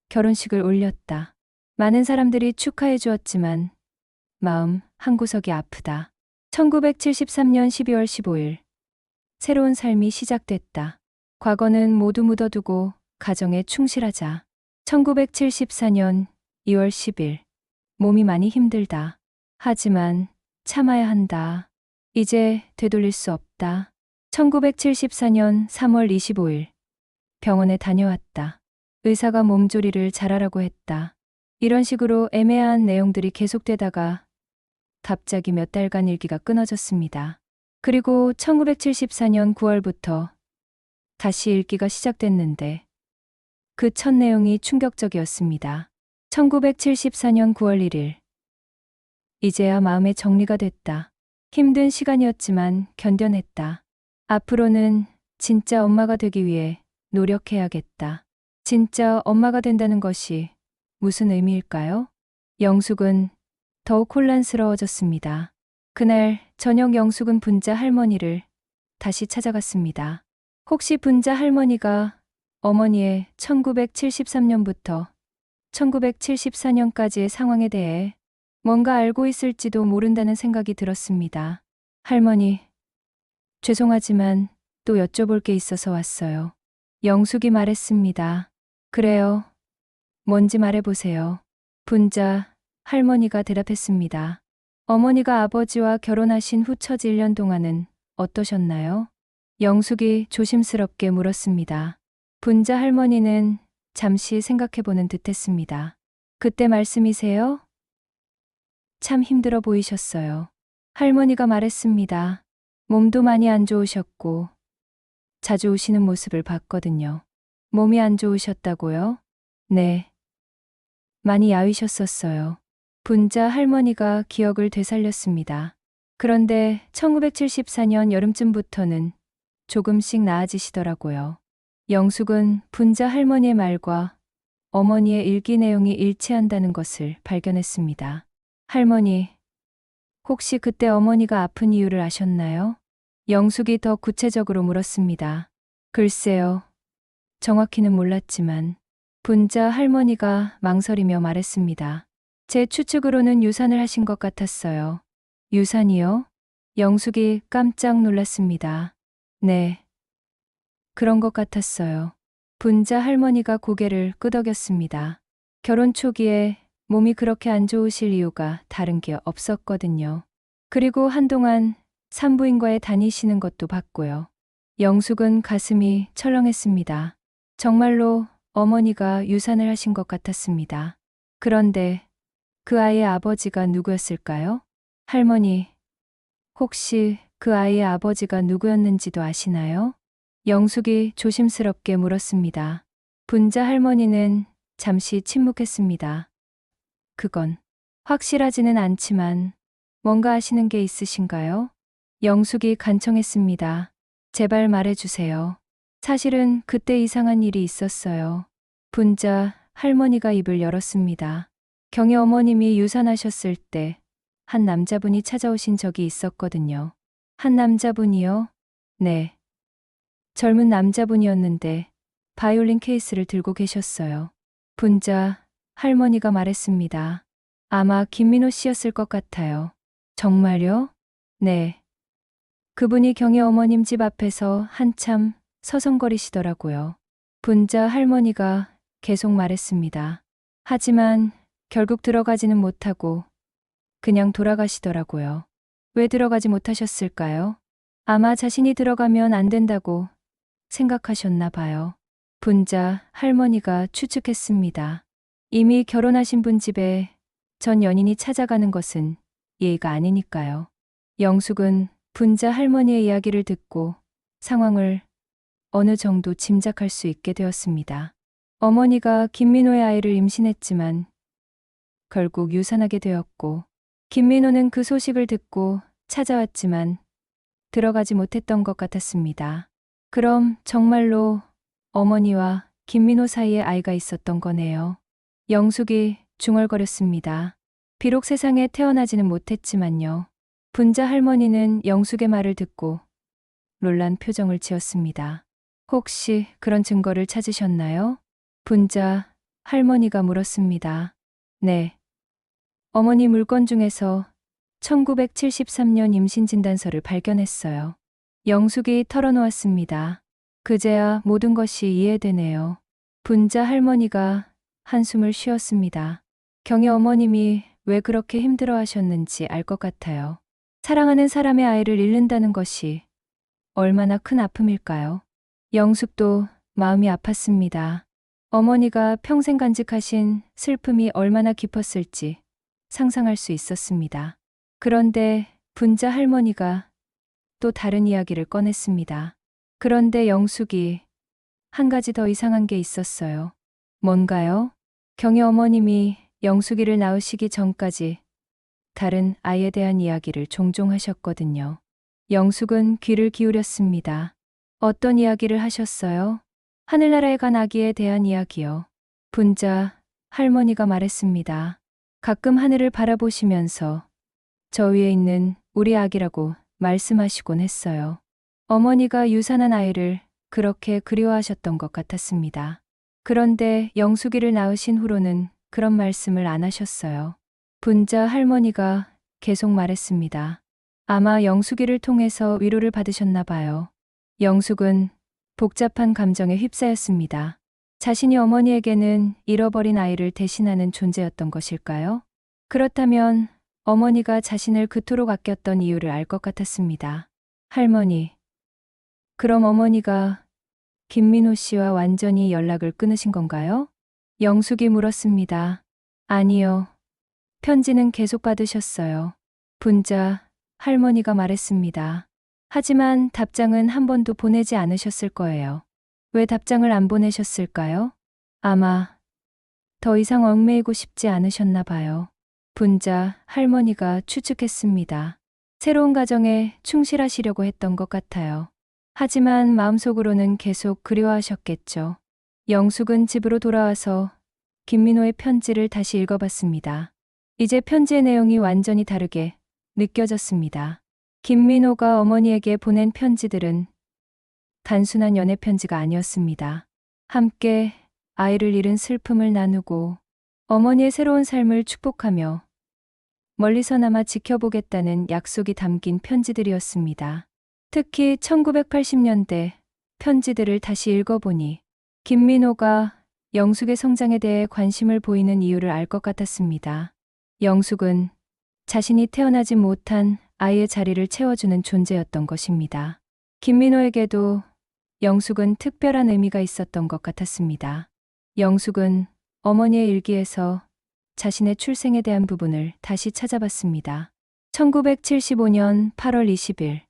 결혼식을 올렸다. 많은 사람들이 축하해 주었지만 마음 한구석이 아프다. 1973년 12월 15일. 새로운 삶이 시작됐다. 과거는 모두 묻어두고 가정에 충실하자. 1974년 2월 10일. 몸이 많이 힘들다. 하지만 참아야 한다. 이제 되돌릴 수 없다. 1974년 3월 25일. 병원에 다녀왔다. 의사가 몸조리를 잘하라고 했다. 이런 식으로 애매한 내용들이 계속되다가 갑자기 몇 달간 일기가 끊어졌습니다. 그리고 1974년 9월부터 다시 읽기가 시작됐는데 그 첫 내용이 충격적이었습니다. 1974년 9월 1일. 이제야 마음의 정리가 됐다. 힘든 시간이었지만 견뎌냈다. 앞으로는 진짜 엄마가 되기 위해 노력해야겠다. 진짜 엄마가 된다는 것이 무슨 의미일까요? 영숙은 더욱 혼란스러워졌습니다. 그날 저녁 영숙은 분자 할머니를 다시 찾아갔습니다. 혹시 분자 할머니가 어머니의 1973년부터 1974년까지의 상황에 대해 뭔가 알고 있을지도 모른다는 생각이 들었습니다. 할머니, 죄송하지만 또 여쭤볼 게 있어서 왔어요. 영숙이 말했습니다. 그래요. 뭔지 말해보세요. 분자 할머니가 대답했습니다. 어머니가 아버지와 결혼하신 후 첫 1년 동안은 어떠셨나요? 영숙이 조심스럽게 물었습니다. 분자 할머니는 잠시 생각해보는 듯 했습니다. 그때 말씀이세요? 참 힘들어 보이셨어요. 할머니가 말했습니다. 몸도 많이 안 좋으셨고 자주 우시는 모습을 봤거든요. 몸이 안 좋으셨다고요? 네. 많이 야위셨었어요. 분자 할머니가 기억을 되살렸습니다. 그런데 1974년 여름쯤부터는 조금씩 나아지시더라고요. 영숙은 분자 할머니의 말과 어머니의 일기 내용이 일치한다는 것을 발견했습니다. 할머니, 혹시 그때 어머니가 아픈 이유를 아셨나요? 영숙이 더 구체적으로 물었습니다. 글쎄요. 정확히는 몰랐지만 분자 할머니가 망설이며 말했습니다. 제 추측으로는 유산을 하신 것 같았어요. 유산이요? 영숙이 깜짝 놀랐습니다. 네. 그런 것 같았어요. 분자 할머니가 고개를 끄덕였습니다. 결혼 초기에 몸이 그렇게 안 좋으실 이유가 다른 게 없었거든요. 그리고 한동안 산부인과에 다니시는 것도 봤고요. 영숙은 가슴이 철렁했습니다. 정말로 어머니가 유산을 하신 것 같았습니다. 그런데 그 아이의 아버지가 누구였을까요? 할머니, 혹시 그 아이의 아버지가 누구였는지도 아시나요? 영숙이 조심스럽게 물었습니다. 분자 할머니는 잠시 침묵했습니다. 그건 확실하지는 않지만 뭔가 아시는 게 있으신가요? 영숙이 간청했습니다. 제발 말해주세요. 사실은 그때 이상한 일이 있었어요. 분자 할머니가 입을 열었습니다. 경희 어머님이 유산하셨을 때 한 남자분이 찾아오신 적이 있었거든요. 한 남자분이요? 네. 젊은 남자분이었는데 바이올린 케이스를 들고 계셨어요. 분자 할머니가 말했습니다. 아마 김민호 씨였을 것 같아요. 정말요? 네. 그분이 경희 어머님 집 앞에서 한참 서성거리시더라고요. 분자 할머니가 계속 말했습니다. 하지만 결국 들어가지는 못하고 그냥 돌아가시더라고요. 왜 들어가지 못하셨을까요? 아마 자신이 들어가면 안 된다고 생각하셨나 봐요. 분자 할머니가 추측했습니다. 이미 결혼하신 분 집에 전 연인이 찾아가는 것은 예의가 아니니까요. 영숙은 분자 할머니의 이야기를 듣고 상황을 어느 정도 짐작할 수 있게 되었습니다. 어머니가 김민호의 아이를 임신했지만 결국 유산하게 되었고 김민호는 그 소식을 듣고 찾아왔지만 들어가지 못했던 것 같았습니다. 그럼 정말로 어머니와 김민호 사이에 아이가 있었던 거네요. 영숙이 중얼거렸습니다. 비록 세상에 태어나지는 못했지만요. 분자 할머니는 영숙의 말을 듣고 놀란 표정을 지었습니다. 혹시 그런 증거를 찾으셨나요? 분자 할머니가 물었습니다. 네. 어머니 물건 중에서 1973년 임신 진단서를 발견했어요. 영숙이 털어놓았습니다. 그제야 모든 것이 이해되네요. 분자 할머니가 한숨을 쉬었습니다. 경희 어머님이 왜 그렇게 힘들어하셨는지 알 것 같아요. 사랑하는 사람의 아이를 잃는다는 것이 얼마나 큰 아픔일까요? 영숙도 마음이 아팠습니다. 어머니가 평생 간직하신 슬픔이 얼마나 깊었을지 상상할 수 있었습니다. 그런데 분자 할머니가 또 다른 이야기를 꺼냈습니다. 그런데 영숙이 한 가지 더 이상한 게 있었어요. 뭔가요? 경희 어머님이 영숙이를 낳으시기 전까지 다른 아이에 대한 이야기를 종종 하셨거든요. 영숙은 귀를 기울였습니다. 어떤 이야기를 하셨어요? 하늘나라에 간 아기에 대한 이야기요. 분자 할머니가 말했습니다. 가끔 하늘을 바라보시면서 저 위에 있는 우리 아기라고 말씀하시곤 했어요. 어머니가 유산한 아이를 그렇게 그리워하셨던 것 같았습니다. 그런데 영숙이를 낳으신 후로는 그런 말씀을 안 하셨어요. 분자 할머니가 계속 말했습니다. 아마 영숙이를 통해서 위로를 받으셨나 봐요. 영숙은 복잡한 감정에 휩싸였습니다. 자신이 어머니에게는 잃어버린 아이를 대신하는 존재였던 것일까요? 그렇다면 어머니가 자신을 그토록 아꼈던 이유를 알 것 같았습니다. 할머니, 그럼 어머니가 김민호 씨와 완전히 연락을 끊으신 건가요? 영숙이 물었습니다. 아니요. 편지는 계속 받으셨어요. 분자 할머니가 말했습니다. 하지만 답장은 한 번도 보내지 않으셨을 거예요. 왜 답장을 안 보내셨을까요? 아마 더 이상 얽매이고 싶지 않으셨나 봐요. 분자 할머니가 추측했습니다. 새로운 가정에 충실하시려고 했던 것 같아요. 하지만 마음속으로는 계속 그리워하셨겠죠. 영숙은 집으로 돌아와서 김민호의 편지를 다시 읽어봤습니다. 이제 편지의 내용이 완전히 다르게 느껴졌습니다. 김민호가 어머니에게 보낸 편지들은 단순한 연애 편지가 아니었습니다. 함께 아이를 잃은 슬픔을 나누고 어머니의 새로운 삶을 축복하며 멀리서나마 지켜보겠다는 약속이 담긴 편지들이었습니다. 특히 1980년대 편지들을 다시 읽어보니 김민호가 영숙의 성장에 대해 관심을 보이는 이유를 알 것 같았습니다. 영숙은 자신이 태어나지 못한 아이의 자리를 채워주는 존재였던 것입니다. 김민호에게도 영숙은 특별한 의미가 있었던 것 같았습니다. 영숙은 어머니의 일기에서 자신의 출생에 대한 부분을 다시 찾아봤습니다. 1975년 8월 20일,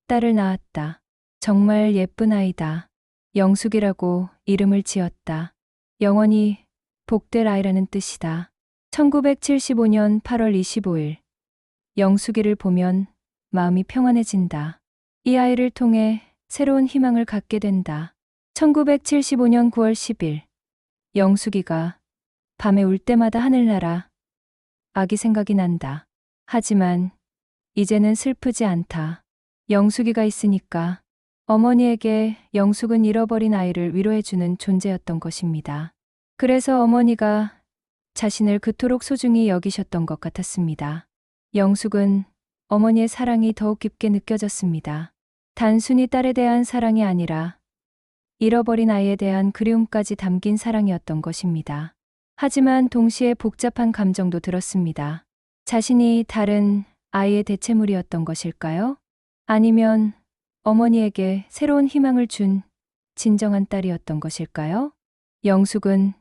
딸을 낳았다. 정말 예쁜 아이다. 영숙이라고 이름을 지었다. 영원히 복될 아이라는 뜻이다. 1975년 8월 25일, 영숙이를 보면 마음이 평안해진다. 이 아이를 통해 새로운 희망을 갖게 된다. 1975년 9월 10일, 영숙이가 밤에 울 때마다 하늘나라 아기 생각이 난다. 하지만 이제는 슬프지 않다. 영숙이가 있으니까. 어머니에게 영숙은 잃어버린 아이를 위로해주는 존재였던 것입니다. 그래서 어머니가 자신을 그토록 소중히 여기셨던 것 같았습니다. 영숙은 어머니의 사랑이 더욱 깊게 느껴졌습니다. 단순히 딸에 대한 사랑이 아니라 잃어버린 아이에 대한 그리움까지 담긴 사랑이었던 것입니다. 하지만 동시에 복잡한 감정도 들었습니다. 자신이 다른 아이의 대체물이었던 것일까요? 아니면 어머니에게 새로운 희망을 준 진정한 딸이었던 것일까요? 영숙은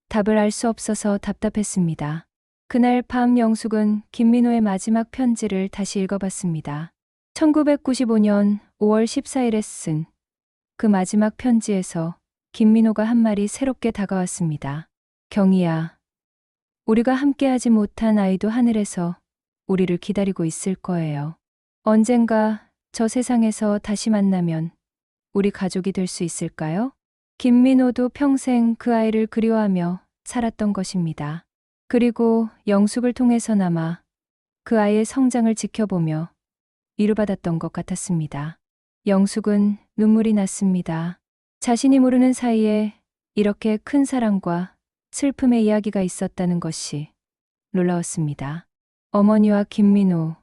답을 알 수 없어서 답답했습니다. 그날 밤 영숙은 김민호의 마지막 편지를 다시 읽어봤습니다. 1995년 5월 14일에 쓴 그 마지막 편지에서 김민호가 한 말이 새롭게 다가왔습니다. 경희야, 우리가 함께하지 못한 아이도 하늘에서 우리를 기다리고 있을 거예요. 언젠가 저 세상에서 다시 만나면 우리 가족이 될 수 있을까요? 김민호도 평생 그 아이를 그리워하며 살았던 것입니다. 그리고 영숙을 통해서나마 그 아이의 성장을 지켜보며 위로받았던 것 같았습니다. 영숙은 눈물이 났습니다. 자신이 모르는 사이에 이렇게 큰 사랑과 슬픔의 이야기가 있었다는 것이 놀라웠습니다. 어머니와 김민호,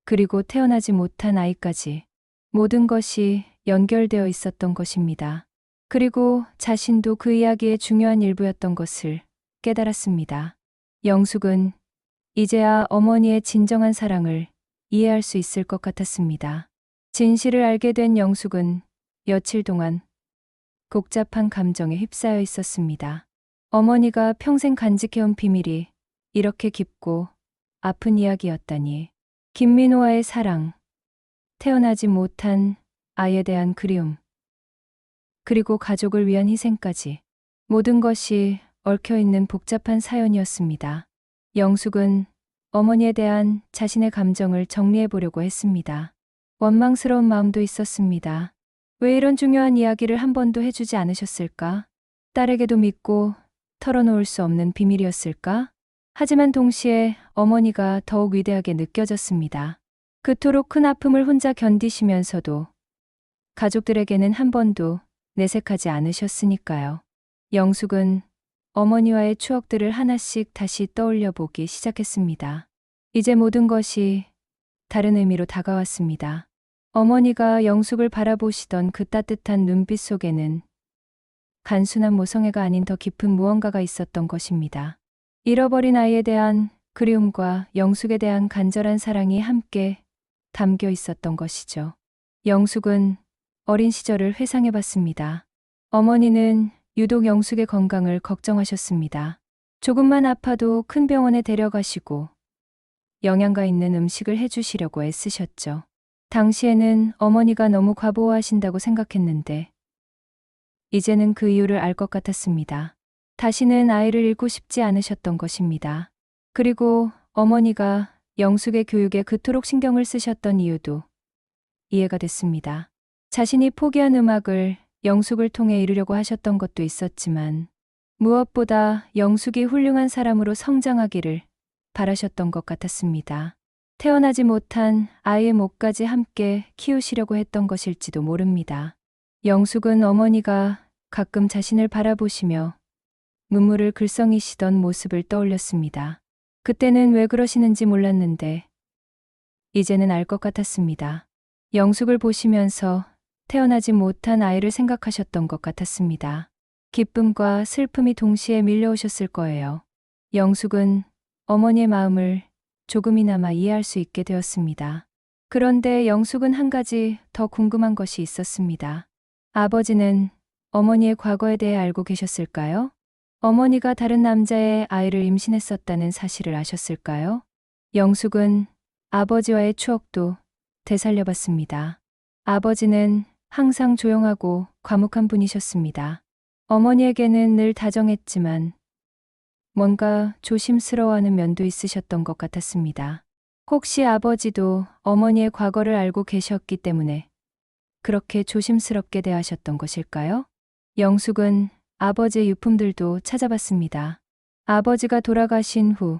그리고 태어나지 못한 아이까지 모든 것이 연결되어 있었던 것입니다. 그리고 자신도 그 이야기의 중요한 일부였던 것을 깨달았습니다. 영숙은 이제야 어머니의 진정한 사랑을 이해할 수 있을 것 같았습니다. 진실을 알게 된 영숙은 며칠 동안 복잡한 감정에 휩싸여 있었습니다. 어머니가 평생 간직해온 비밀이 이렇게 깊고 아픈 이야기였다니. 김민호와의 사랑, 태어나지 못한 아이에 대한 그리움, 그리고 가족을 위한 희생까지 모든 것이 얽혀있는 복잡한 사연이었습니다. 영숙은 어머니에 대한 자신의 감정을 정리해 보려고 했습니다. 원망스러운 마음도 있었습니다. 왜 이런 중요한 이야기를 한 번도 해주지 않으셨을까? 딸에게도 믿고 털어놓을 수 없는 비밀이었을까? 하지만 동시에 어머니가 더욱 위대하게 느껴졌습니다. 그토록 큰 아픔을 혼자 견디시면서도 가족들에게는 한 번도 내색하지 않으셨으니까요. 영숙은 어머니와의 추억들을 하나씩 다시 떠올려 보기 시작했습니다. 이제 모든 것이 다른 의미로 다가왔습니다. 어머니가 영숙을 바라보시던 그 따뜻한 눈빛 속에는 단순한 모성애가 아닌 더 깊은 무언가가 있었던 것입니다. 잃어버린 아이에 대한 그리움과 영숙에 대한 간절한 사랑이 함께 담겨 있었던 것이죠. 영숙은 어린 시절을 회상해 봤습니다. 어머니는 유독 영숙의 건강을 걱정하셨습니다. 조금만 아파도 큰 병원에 데려가시고 영양가 있는 음식을 해주시려고 애쓰셨죠. 당시에는 어머니가 너무 과보하신다고 생각했는데 이제는 그 이유를 알 것 같았습니다. 다시는 아이를 잃고 싶지 않으셨던 것입니다. 그리고 어머니가 영숙의 교육에 그토록 신경을 쓰셨던 이유도 이해가 됐습니다. 자신이 포기한 음악을 영숙을 통해 이루려고 하셨던 것도 있었지만 무엇보다 영숙이 훌륭한 사람으로 성장하기를 바라셨던 것 같았습니다. 태어나지 못한 아이의 몫까지 함께 키우시려고 했던 것일지도 모릅니다. 영숙은 어머니가 가끔 자신을 바라보시며 눈물을 글썽이시던 모습을 떠올렸습니다. 그때는 왜 그러시는지 몰랐는데 이제는 알 것 같았습니다. 영숙을 보시면서 태어나지 못한 아이를 생각하셨던 것 같았습니다. 기쁨과 슬픔이 동시에 밀려오셨을 거예요. 영숙은 어머니의 마음을 조금이나마 이해할 수 있게 되었습니다. 그런데 영숙은 한 가지 더 궁금한 것이 있었습니다. 아버지는 어머니의 과거에 대해 알고 계셨을까요? 어머니가 다른 남자의 아이를 임신했었다는 사실을 아셨을까요? 영숙은 아버지와의 추억도 되살려봤습니다. 아버지는 항상 조용하고 과묵한 분이셨습니다. 어머니에게는 늘 다정했지만 뭔가 조심스러워하는 면도 있으셨던 것 같았습니다. 혹시 아버지도 어머니의 과거를 알고 계셨기 때문에 그렇게 조심스럽게 대하셨던 것일까요? 영숙은 아버지의 유품들도 찾아봤습니다. 아버지가 돌아가신 후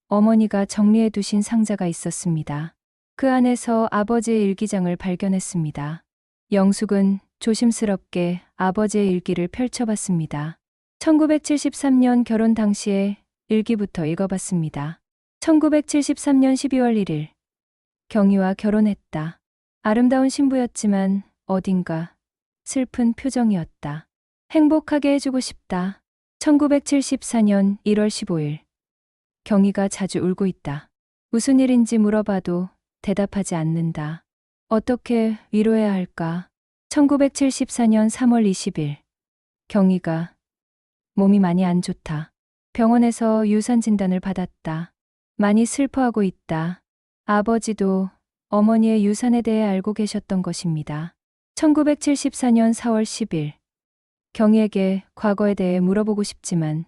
어머니가 정리해 두신 상자가 있었습니다. 그 안에서 아버지의 일기장을 발견했습니다. 영숙은 조심스럽게 아버지의 일기를 펼쳐봤습니다. 1973년 결혼 당시의 일기부터 읽어봤습니다. 1973년 12월 1일 경희와 결혼했다. 아름다운 신부였지만 어딘가 슬픈 표정이었다. 행복하게 해주고 싶다. 1974년 1월 15일 경희가 자주 울고 있다. 무슨 일인지 물어봐도 대답하지 않는다. 어떻게 위로해야 할까? 1974년 3월 20일 경희가 몸이 많이 안 좋다. 병원에서 유산 진단을 받았다. 많이 슬퍼하고 있다. 아버지도 어머니의 유산에 대해 알고 계셨던 것입니다. 1974년 4월 10일 경희에게 과거에 대해 물어보고 싶지만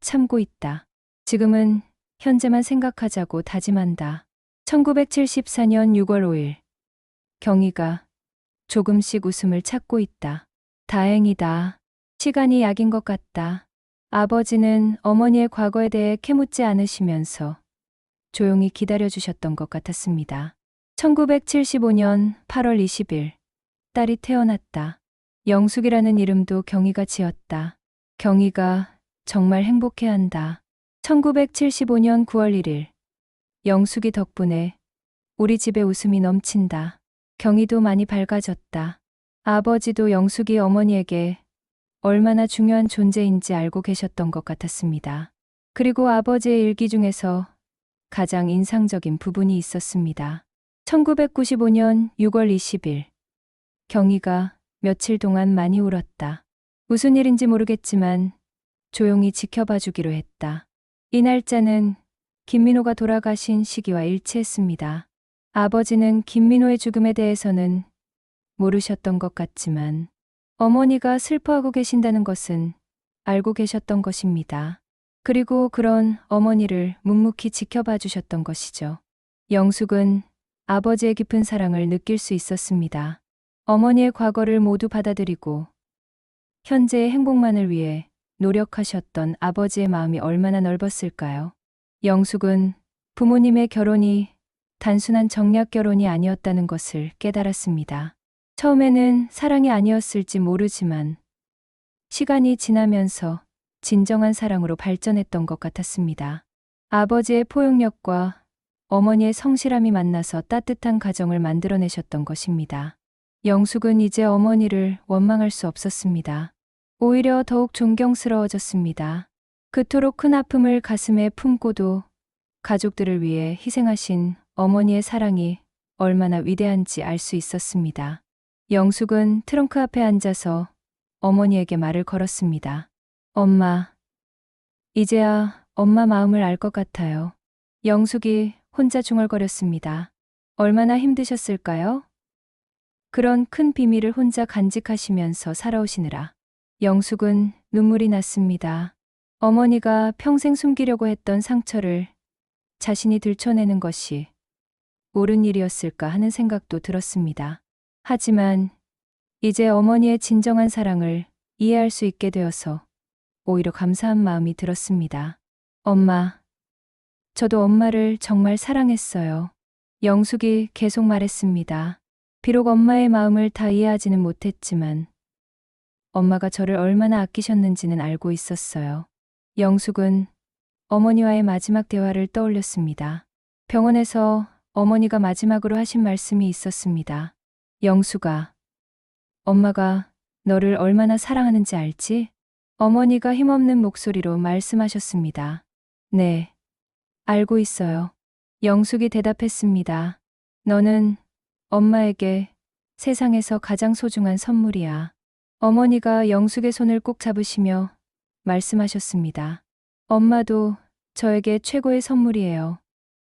참고 있다. 지금은 현재만 생각하자고 다짐한다. 1974년 6월 5일 경희가 조금씩 웃음을 찾고 있다. 다행이다. 시간이 약인 것 같다. 아버지는 어머니의 과거에 대해 캐묻지 않으시면서 조용히 기다려주셨던 것 같았습니다. 1975년 8월 20일 딸이 태어났다. 영숙이라는 이름도 경희가 지었다. 경희가 정말 행복해한다. 1975년 9월 1일 영숙이 덕분에 우리 집에 웃음이 넘친다. 경희도 많이 밝아졌다. 아버지도 영숙이 어머니에게 얼마나 중요한 존재인지 알고 계셨던 것 같았습니다. 그리고 아버지의 일기 중에서 가장 인상적인 부분이 있었습니다. 1995년 6월 20일 경희가 며칠 동안 많이 울었다. 무슨 일인지 모르겠지만 조용히 지켜봐 주기로 했다. 이 날짜는 김민호가 돌아가신 시기와 일치했습니다. 아버지는 김민호의 죽음에 대해서는 모르셨던 것 같지만 어머니가 슬퍼하고 계신다는 것은 알고 계셨던 것입니다. 그리고 그런 어머니를 묵묵히 지켜봐 주셨던 것이죠. 영숙은 아버지의 깊은 사랑을 느낄 수 있었습니다. 어머니의 과거를 모두 받아들이고 현재의 행복만을 위해 노력하셨던 아버지의 마음이 얼마나 넓었을까요? 영숙은 부모님의 결혼이 단순한 정략 결혼이 아니었다는 것을 깨달았습니다. 처음에는 사랑이 아니었을지 모르지만 시간이 지나면서 진정한 사랑으로 발전했던 것 같았습니다. 아버지의 포용력과 어머니의 성실함이 만나서 따뜻한 가정을 만들어내셨던 것입니다. 영숙은 이제 어머니를 원망할 수 없었습니다. 오히려 더욱 존경스러워졌습니다. 그토록 큰 아픔을 가슴에 품고도 가족들을 위해 희생하신 어머니의 사랑이 얼마나 위대한지 알 수 있었습니다. 영숙은 트렁크 앞에 앉아서 어머니에게 말을 걸었습니다. 엄마, 이제야 엄마 마음을 알 것 같아요. 영숙이 혼자 중얼거렸습니다. 얼마나 힘드셨을까요? 그런 큰 비밀을 혼자 간직하시면서 살아오시느라. 영숙은 눈물이 났습니다. 어머니가 평생 숨기려고 했던 상처를 자신이 들춰내는 것이 옳은 일이었을까 하는 생각도 들었습니다. 하지만 이제 어머니의 진정한 사랑을 이해할 수 있게 되어서 오히려 감사한 마음이 들었습니다. 엄마, 저도 엄마를 정말 사랑했어요. 영숙이 계속 말했습니다. 비록 엄마의 마음을 다 이해하지는 못했지만 엄마가 저를 얼마나 아끼셨는지는 알고 있었어요. 영숙은 어머니와의 마지막 대화를 떠올렸습니다. 병원에서 어머니가 마지막으로 하신 말씀이 있었습니다. 영숙아, 엄마가 너를 얼마나 사랑하는지 알지? 어머니가 힘없는 목소리로 말씀하셨습니다. 네, 알고 있어요. 영숙이 대답했습니다. 너는 엄마에게 세상에서 가장 소중한 선물이야. 어머니가 영숙의 손을 꼭 잡으시며 말씀하셨습니다. 엄마도 저에게 최고의 선물이에요.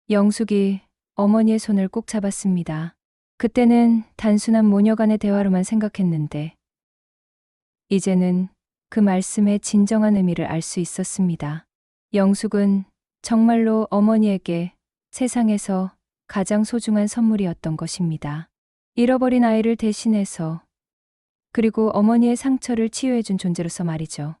영숙이 어머니의 손을 꼭 잡았습니다. 그때는 단순한 모녀 간의 대화로만 생각했는데 이제는 그 말씀의 진정한 의미를 알 수 있었습니다. 영숙은 정말로 어머니에게 세상에서 가장 소중한 선물이었던 것입니다. 잃어버린 아이를 대신해서 그리고 어머니의 상처를 치유해준 존재로서 말이죠.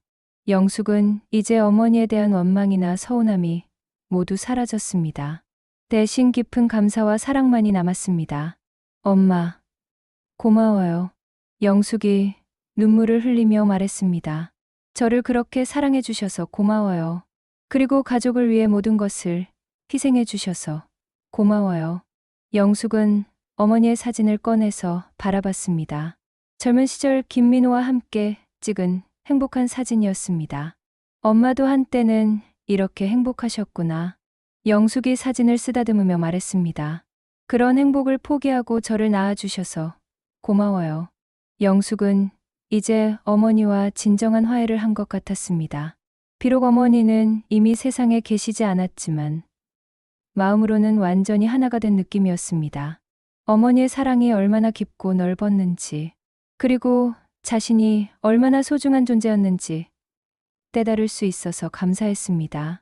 영숙은 이제 어머니에 대한 원망이나 서운함이 모두 사라졌습니다. 대신 깊은 감사와 사랑만이 남았습니다. 엄마, 고마워요. 영숙이 눈물을 흘리며 말했습니다. 저를 그렇게 사랑해 주셔서 고마워요. 그리고 가족을 위해 모든 것을 희생해 주셔서 고마워요. 영숙은 어머니의 사진을 꺼내서 바라봤습니다. 젊은 시절 김민호와 함께 찍은 행복한 사진이었습니다. 엄마도 한때는 이렇게 행복하셨구나. 영숙이 사진을 쓰다듬으며 말했습니다. 그런 행복을 포기하고 저를 낳아주셔서 고마워요. 영숙은 이제 어머니와 진정한 화해를 한 것 같았습니다. 비록 어머니는 이미 세상에 계시지 않았지만 마음으로는 완전히 하나가 된 느낌이었습니다. 어머니의 사랑이 얼마나 깊고 넓었는지, 그리고 자신이 얼마나 소중한 존재였는지 깨달을 수 있어서 감사했습니다.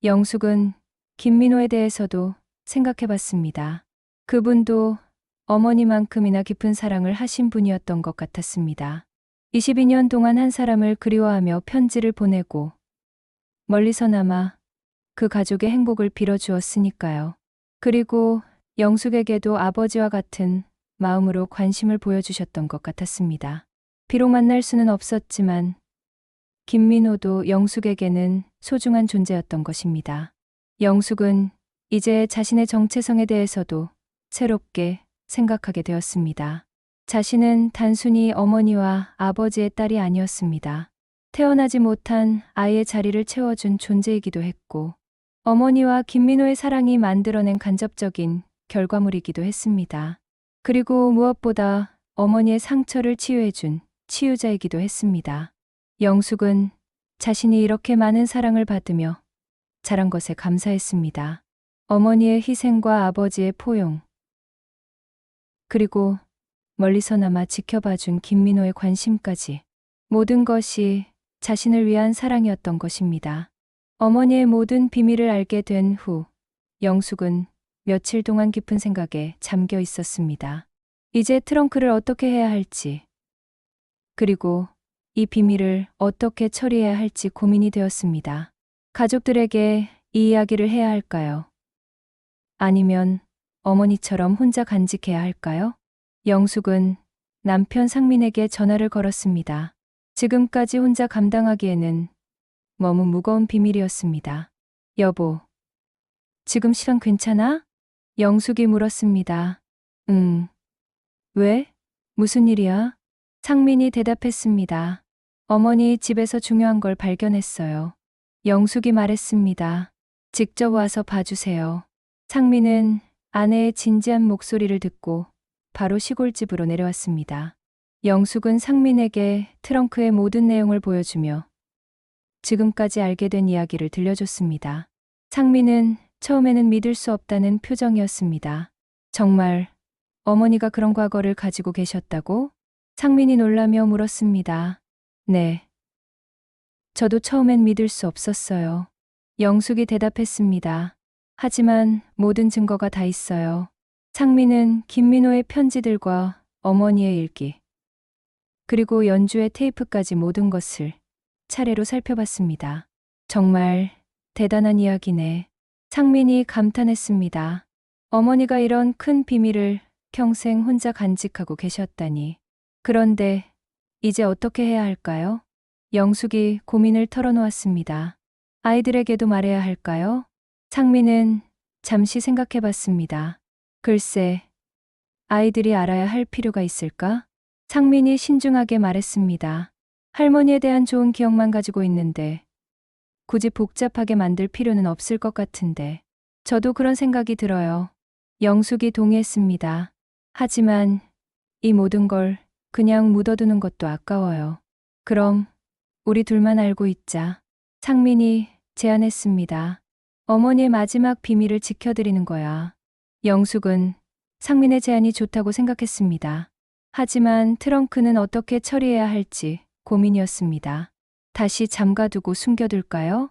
영숙은 김민호에 대해서도 생각해 봤습니다. 그분도 어머니만큼이나 깊은 사랑을 하신 분이었던 것 같았습니다. 22년 동안 한 사람을 그리워하며 편지를 보내고 멀리서나마 그 가족의 행복을 빌어주었으니까요. 그리고 영숙에게도 아버지와 같은 마음으로 관심을 보여주셨던 것 같았습니다. 비록 만날 수는 없었지만 김민호도 영숙에게는 소중한 존재였던 것입니다. 영숙은 이제 자신의 정체성에 대해서도 새롭게 생각하게 되었습니다. 자신은 단순히 어머니와 아버지의 딸이 아니었습니다. 태어나지 못한 아이의 자리를 채워준 존재이기도 했고, 어머니와 김민호의 사랑이 만들어낸 간접적인 결과물이기도 했습니다. 그리고 무엇보다 어머니의 상처를 치유해준 치유자이기도 했습니다. 영숙은 자신이 이렇게 많은 사랑을 받으며 자란 것에 감사했습니다. 어머니의 희생과 아버지의 포용, 그리고 멀리서나마 지켜봐준 김민호의 관심까지 모든 것이 자신을 위한 사랑이었던 것입니다. 어머니의 모든 비밀을 알게 된 후 영숙은 며칠 동안 깊은 생각에 잠겨 있었습니다. 이제 트렁크를 어떻게 해야 할지, 그리고 이 비밀을 어떻게 처리해야 할지 고민이 되었습니다. 가족들에게 이 이야기를 해야 할까요? 아니면 어머니처럼 혼자 간직해야 할까요? 영숙은 남편 상민에게 전화를 걸었습니다. 지금까지 혼자 감당하기에는 너무 무거운 비밀이었습니다. 여보, 지금 시간 괜찮아? 영숙이 물었습니다. 응. 왜? 무슨 일이야? 상민이 대답했습니다. 어머니 집에서 중요한 걸 발견했어요. 영숙이 말했습니다. 직접 와서 봐주세요. 상민은 아내의 진지한 목소리를 듣고 바로 시골집으로 내려왔습니다. 영숙은 상민에게 트렁크의 모든 내용을 보여주며 지금까지 알게 된 이야기를 들려줬습니다. 상민은 처음에는 믿을 수 없다는 표정이었습니다. 정말 어머니가 그런 과거를 가지고 계셨다고? 상민이 놀라며 물었습니다. 네. 저도 처음엔 믿을 수 없었어요. 영숙이 대답했습니다. 하지만 모든 증거가 다 있어요. 상민은 김민호의 편지들과 어머니의 일기, 그리고 연주의 테이프까지 모든 것을 차례로 살펴봤습니다. 정말 대단한 이야기네. 상민이 감탄했습니다. 어머니가 이런 큰 비밀을 평생 혼자 간직하고 계셨다니. 그런데 이제 어떻게 해야 할까요? 영숙이 고민을 털어놓았습니다. 아이들에게도 말해야 할까요? 상민은 잠시 생각해 봤습니다. 글쎄, 아이들이 알아야 할 필요가 있을까? 상민이 신중하게 말했습니다. 할머니에 대한 좋은 기억만 가지고 있는데 굳이 복잡하게 만들 필요는 없을 것 같은데. 저도 그런 생각이 들어요. 영숙이 동의했습니다. 하지만 이 모든 걸 그냥 묻어두는 것도 아까워요. 그럼 우리 둘만 알고 있자. 상민이 제안했습니다. 어머니의 마지막 비밀을 지켜드리는 거야. 영숙은 상민의 제안이 좋다고 생각했습니다. 하지만 트렁크는 어떻게 처리해야 할지 고민이었습니다. 다시 잠가두고 숨겨둘까요?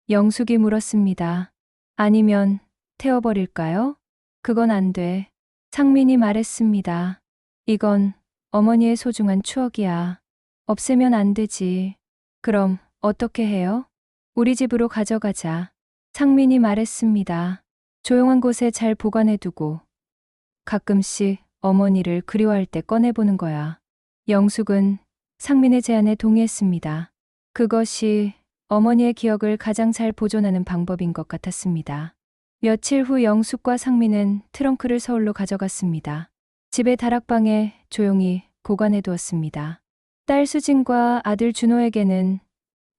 영숙이 물었습니다. 아니면 태워버릴까요? 그건 안 돼. 상민이 말했습니다. 이건 어머니의 소중한 추억이야. 없애면 안 되지. 그럼 어떻게 해요? 우리 집으로 가져가자. 상민이 말했습니다. 조용한 곳에 잘 보관해두고 가끔씩 어머니를 그리워할 때 꺼내보는 거야. 영숙은 상민의 제안에 동의했습니다. 그것이 어머니의 기억을 가장 잘 보존하는 방법인 것 같았습니다. 며칠 후 영숙과 상민은 트렁크를 서울로 가져갔습니다. 집의 다락방에 조용히 보관해 두었습니다. 딸 수진과 아들 준호에게는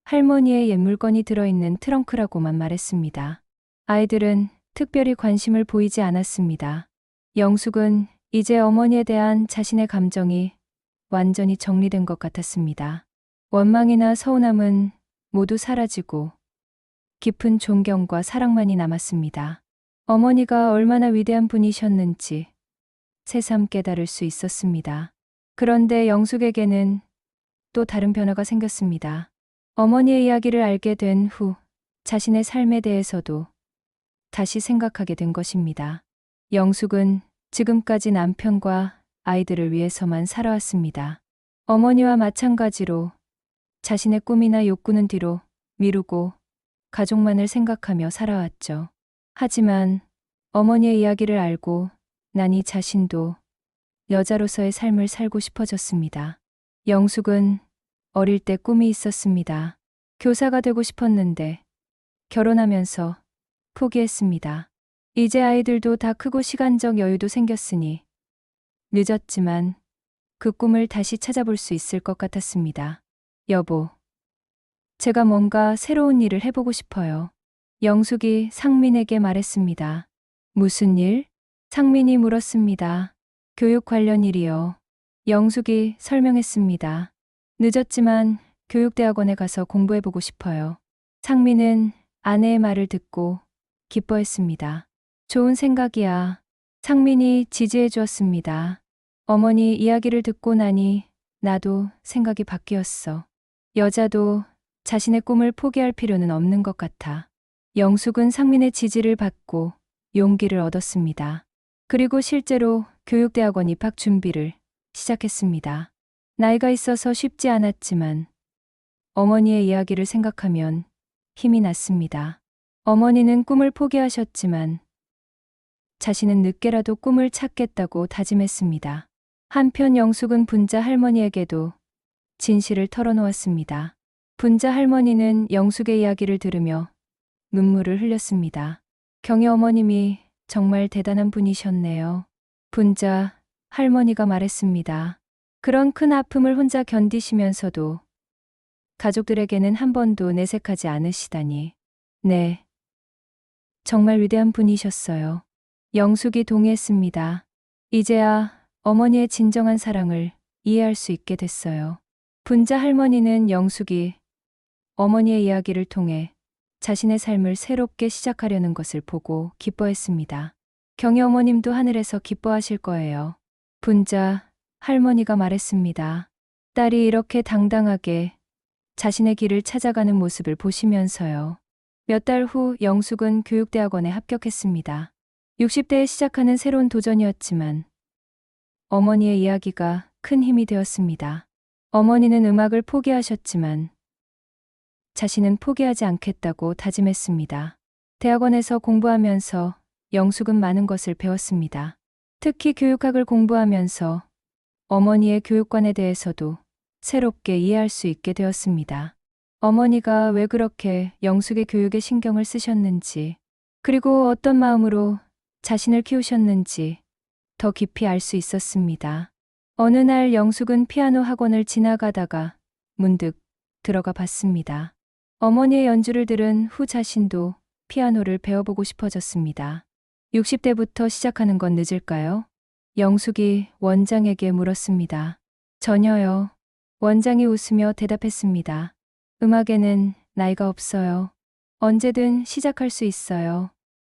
할머니의 옛 물건이 들어있는 트렁크라고만 말했습니다. 아이들은 특별히 관심을 보이지 않았습니다. 영숙은 이제 어머니에 대한 자신의 감정이 완전히 정리된 것 같았습니다. 원망이나 서운함은 모두 사라지고 깊은 존경과 사랑만이 남았습니다. 어머니가 얼마나 위대한 분이셨는지 새삼 깨달을 수 있었습니다. 그런데 영숙에게는 또 다른 변화가 생겼습니다. 어머니의 이야기를 알게 된 후 자신의 삶에 대해서도 다시 생각하게 된 것입니다. 영숙은 지금까지 남편과 아이들을 위해서만 살아왔습니다. 어머니와 마찬가지로 자신의 꿈이나 욕구는 뒤로 미루고 가족만을 생각하며 살아왔죠. 하지만 어머니의 이야기를 알고 나니 자신도 여자로서의 삶을 살고 싶어졌습니다. 영숙은 어릴 때 꿈이 있었습니다. 교사가 되고 싶었는데 결혼하면서 포기했습니다. 이제 아이들도 다 크고 시간적 여유도 생겼으니 늦었지만 그 꿈을 다시 찾아볼 수 있을 것 같았습니다. 여보, 제가 뭔가 새로운 일을 해보고 싶어요. 영숙이 상민에게 말했습니다. 무슨 일? 상민이 물었습니다. 교육 관련 일이요. 영숙이 설명했습니다. 늦었지만 교육대학원에 가서 공부해보고 싶어요. 상민은 아내의 말을 듣고 기뻐했습니다. 좋은 생각이야. 상민이 지지해 주었습니다. 어머니 이야기를 듣고 나니 나도 생각이 바뀌었어. 여자도 자신의 꿈을 포기할 필요는 없는 것 같아. 영숙은 상민의 지지를 받고 용기를 얻었습니다. 그리고 실제로 교육대학원 입학 준비를 시작했습니다. 나이가 있어서 쉽지 않았지만 어머니의 이야기를 생각하면 힘이 났습니다. 어머니는 꿈을 포기하셨지만 자신은 늦게라도 꿈을 찾겠다고 다짐했습니다. 한편 영숙은 분자 할머니에게도 진실을 털어놓았습니다. 분자 할머니는 영숙의 이야기를 들으며 눈물을 흘렸습니다. 경희 어머님이 정말 대단한 분이셨네요. 분자 할머니가 말했습니다. 그런 큰 아픔을 혼자 견디시면서도 가족들에게는 한 번도 내색하지 않으시다니. 네, 정말 위대한 분이셨어요. 영숙이 동의했습니다. 이제야 어머니의 진정한 사랑을 이해할 수 있게 됐어요. 분자 할머니는 영숙이 어머니의 이야기를 통해 자신의 삶을 새롭게 시작하려는 것을 보고 기뻐했습니다. 경희 어머님도 하늘에서 기뻐하실 거예요. 분자 할머니가 말했습니다. 딸이 이렇게 당당하게 자신의 길을 찾아가는 모습을 보시면서요. 몇 달 후 영숙은 교육대학원에 합격했습니다. 60대에 시작하는 새로운 도전이었지만 어머니의 이야기가 큰 힘이 되었습니다. 어머니는 음악을 포기하셨지만 자신은 포기하지 않겠다고 다짐했습니다. 대학원에서 공부하면서 영숙은 많은 것을 배웠습니다. 특히 교육학을 공부하면서 어머니의 교육관에 대해서도 새롭게 이해할 수 있게 되었습니다. 어머니가 왜 그렇게 영숙의 교육에 신경을 쓰셨는지, 그리고 어떤 마음으로 자신을 키우셨는지 더 깊이 알 수 있었습니다. 어느 날 영숙은 피아노 학원을 지나가다가 문득 들어가 봤습니다. 어머니의 연주를 들은 후 자신도 피아노를 배워보고 싶어졌습니다. 60대부터 시작하는 건 늦을까요? 영숙이 원장에게 물었습니다. 전혀요. 원장이 웃으며 대답했습니다. 음악에는 나이가 없어요. 언제든 시작할 수 있어요.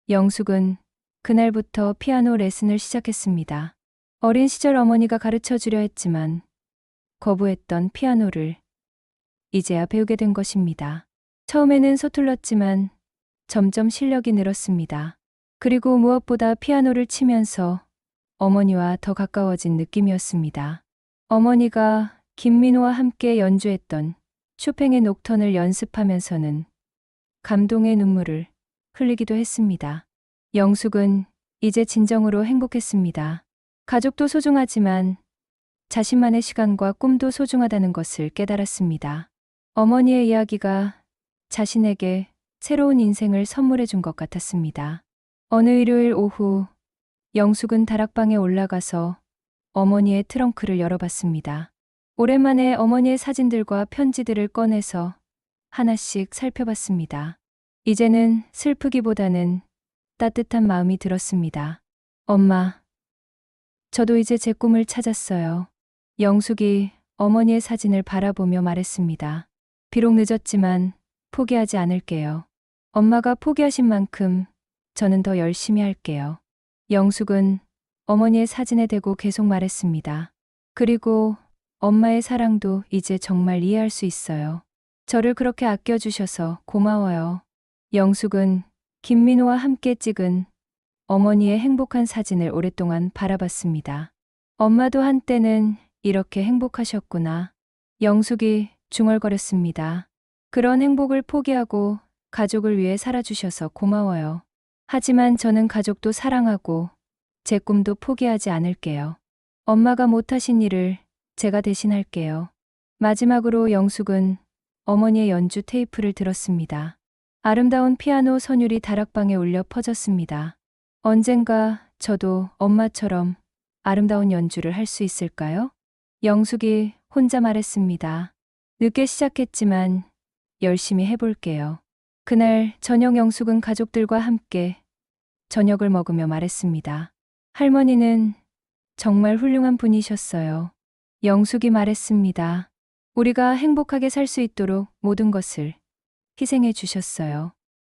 영숙은 그날부터 피아노 레슨을 시작했습니다. 어린 시절 어머니가 가르쳐 주려 했지만 거부했던 피아노를 이제야 배우게 된 것입니다. 처음에는 서툴렀지만 점점 실력이 늘었습니다. 그리고 무엇보다 피아노를 치면서 어머니와 더 가까워진 느낌이었습니다. 어머니가 김민호와 함께 연주했던 쇼팽의 녹턴을 연습하면서는 감동의 눈물을 흘리기도 했습니다. 영숙은 이제 진정으로 행복했습니다. 가족도 소중하지만 자신만의 시간과 꿈도 소중하다는 것을 깨달았습니다. 어머니의 이야기가 자신에게 새로운 인생을 선물해 준 것 같았습니다. 어느 일요일 오후, 영숙은 다락방에 올라가서 어머니의 트렁크를 열어봤습니다. 오랜만에 어머니의 사진들과 편지들을 꺼내서 하나씩 살펴봤습니다. 이제는 슬프기보다는 따뜻한 마음이 들었습니다. 엄마, 저도 이제 제 꿈을 찾았어요. 영숙이 어머니의 사진을 바라보며 말했습니다. 비록 늦었지만 포기하지 않을게요. 엄마가 포기하신 만큼 저는 더 열심히 할게요. 영숙은 어머니의 사진에 대고 계속 말했습니다. 그리고 엄마의 사랑도 이제 정말 이해할 수 있어요. 저를 그렇게 아껴주셔서 고마워요. 영숙은 김민호와 함께 찍은 어머니의 행복한 사진을 오랫동안 바라봤습니다. 엄마도 한때는 이렇게 행복하셨구나. 영숙이 중얼거렸습니다. 그런 행복을 포기하고 가족을 위해 살아주셔서 고마워요. 하지만 저는 가족도 사랑하고 제 꿈도 포기하지 않을게요. 엄마가 못하신 일을 제가 대신할게요. 마지막으로 영숙은 어머니의 연주 테이프를 들었습니다. 아름다운 피아노 선율이 다락방에 울려 퍼졌습니다. 언젠가 저도 엄마처럼 아름다운 연주를 할 수 있을까요? 영숙이 혼자 말했습니다. 늦게 시작했지만 열심히 해볼게요. 그날 저녁 영숙은 가족들과 함께 저녁을 먹으며 말했습니다. 할머니는 정말 훌륭한 분이셨어요. 영숙이 말했습니다. 우리가 행복하게 살 수 있도록 모든 것을 희생해 주셨어요.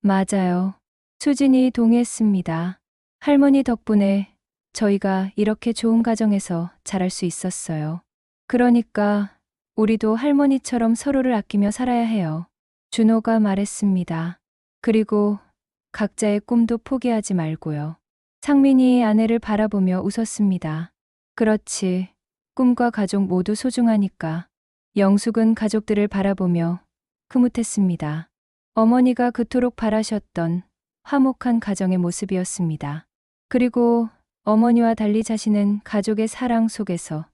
맞아요. 수진이 동의했습니다. 할머니 덕분에 저희가 이렇게 좋은 가정에서 자랄 수 있었어요. 그러니까 우리도 할머니처럼 서로를 아끼며 살아야 해요. 준호가 말했습니다. 그리고 각자의 꿈도 포기하지 말고요. 상민이 아내를 바라보며 웃었습니다. 그렇지. 꿈과 가족 모두 소중하니까. 영숙은 가족들을 바라보며 흐뭇했습니다. 어머니가 그토록 바라셨던 화목한 가정의 모습이었습니다. 그리고 어머니와 달리 자신은 가족의 사랑 속에서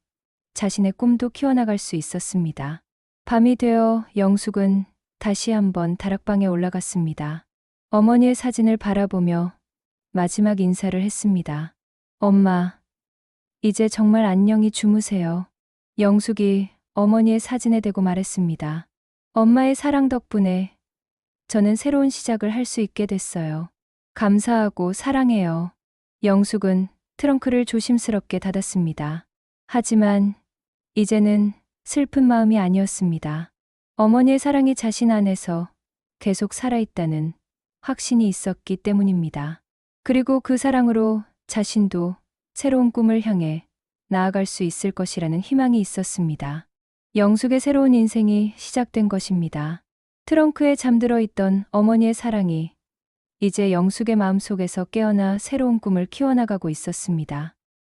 자신의 꿈도 키워나갈 수 있었습니다. 밤이 되어 영숙은 다시 한번 다락방에 올라갔습니다. 어머니의 사진을 바라보며 마지막 인사를 했습니다. 엄마, 이제 정말 안녕히 주무세요. 영숙이 어머니의 사진에 대고 말했습니다. 엄마의 사랑 덕분에 저는 새로운 시작을 할 수 있게 됐어요. 감사하고 사랑해요. 영숙은 트렁크를 조심스럽게 닫았습니다. 하지만 이제는 슬픈 마음이 아니었습니다. 어머니의 사랑이 자신 안에서 계속 살아있다는 확신이 있었기 때문입니다. 그리고 그 사랑으로 자신도 새로운 꿈을 향해 나아갈 수 있을 것이라는 희망이 있었습니다. 영숙의 새로운 인생이 시작된 것입니다. 트렁크에 잠들어 있던 어머니의 사랑이 이제 영숙의 마음속에서 깨어나 새로운 꿈을 키워나가고 있었습니다.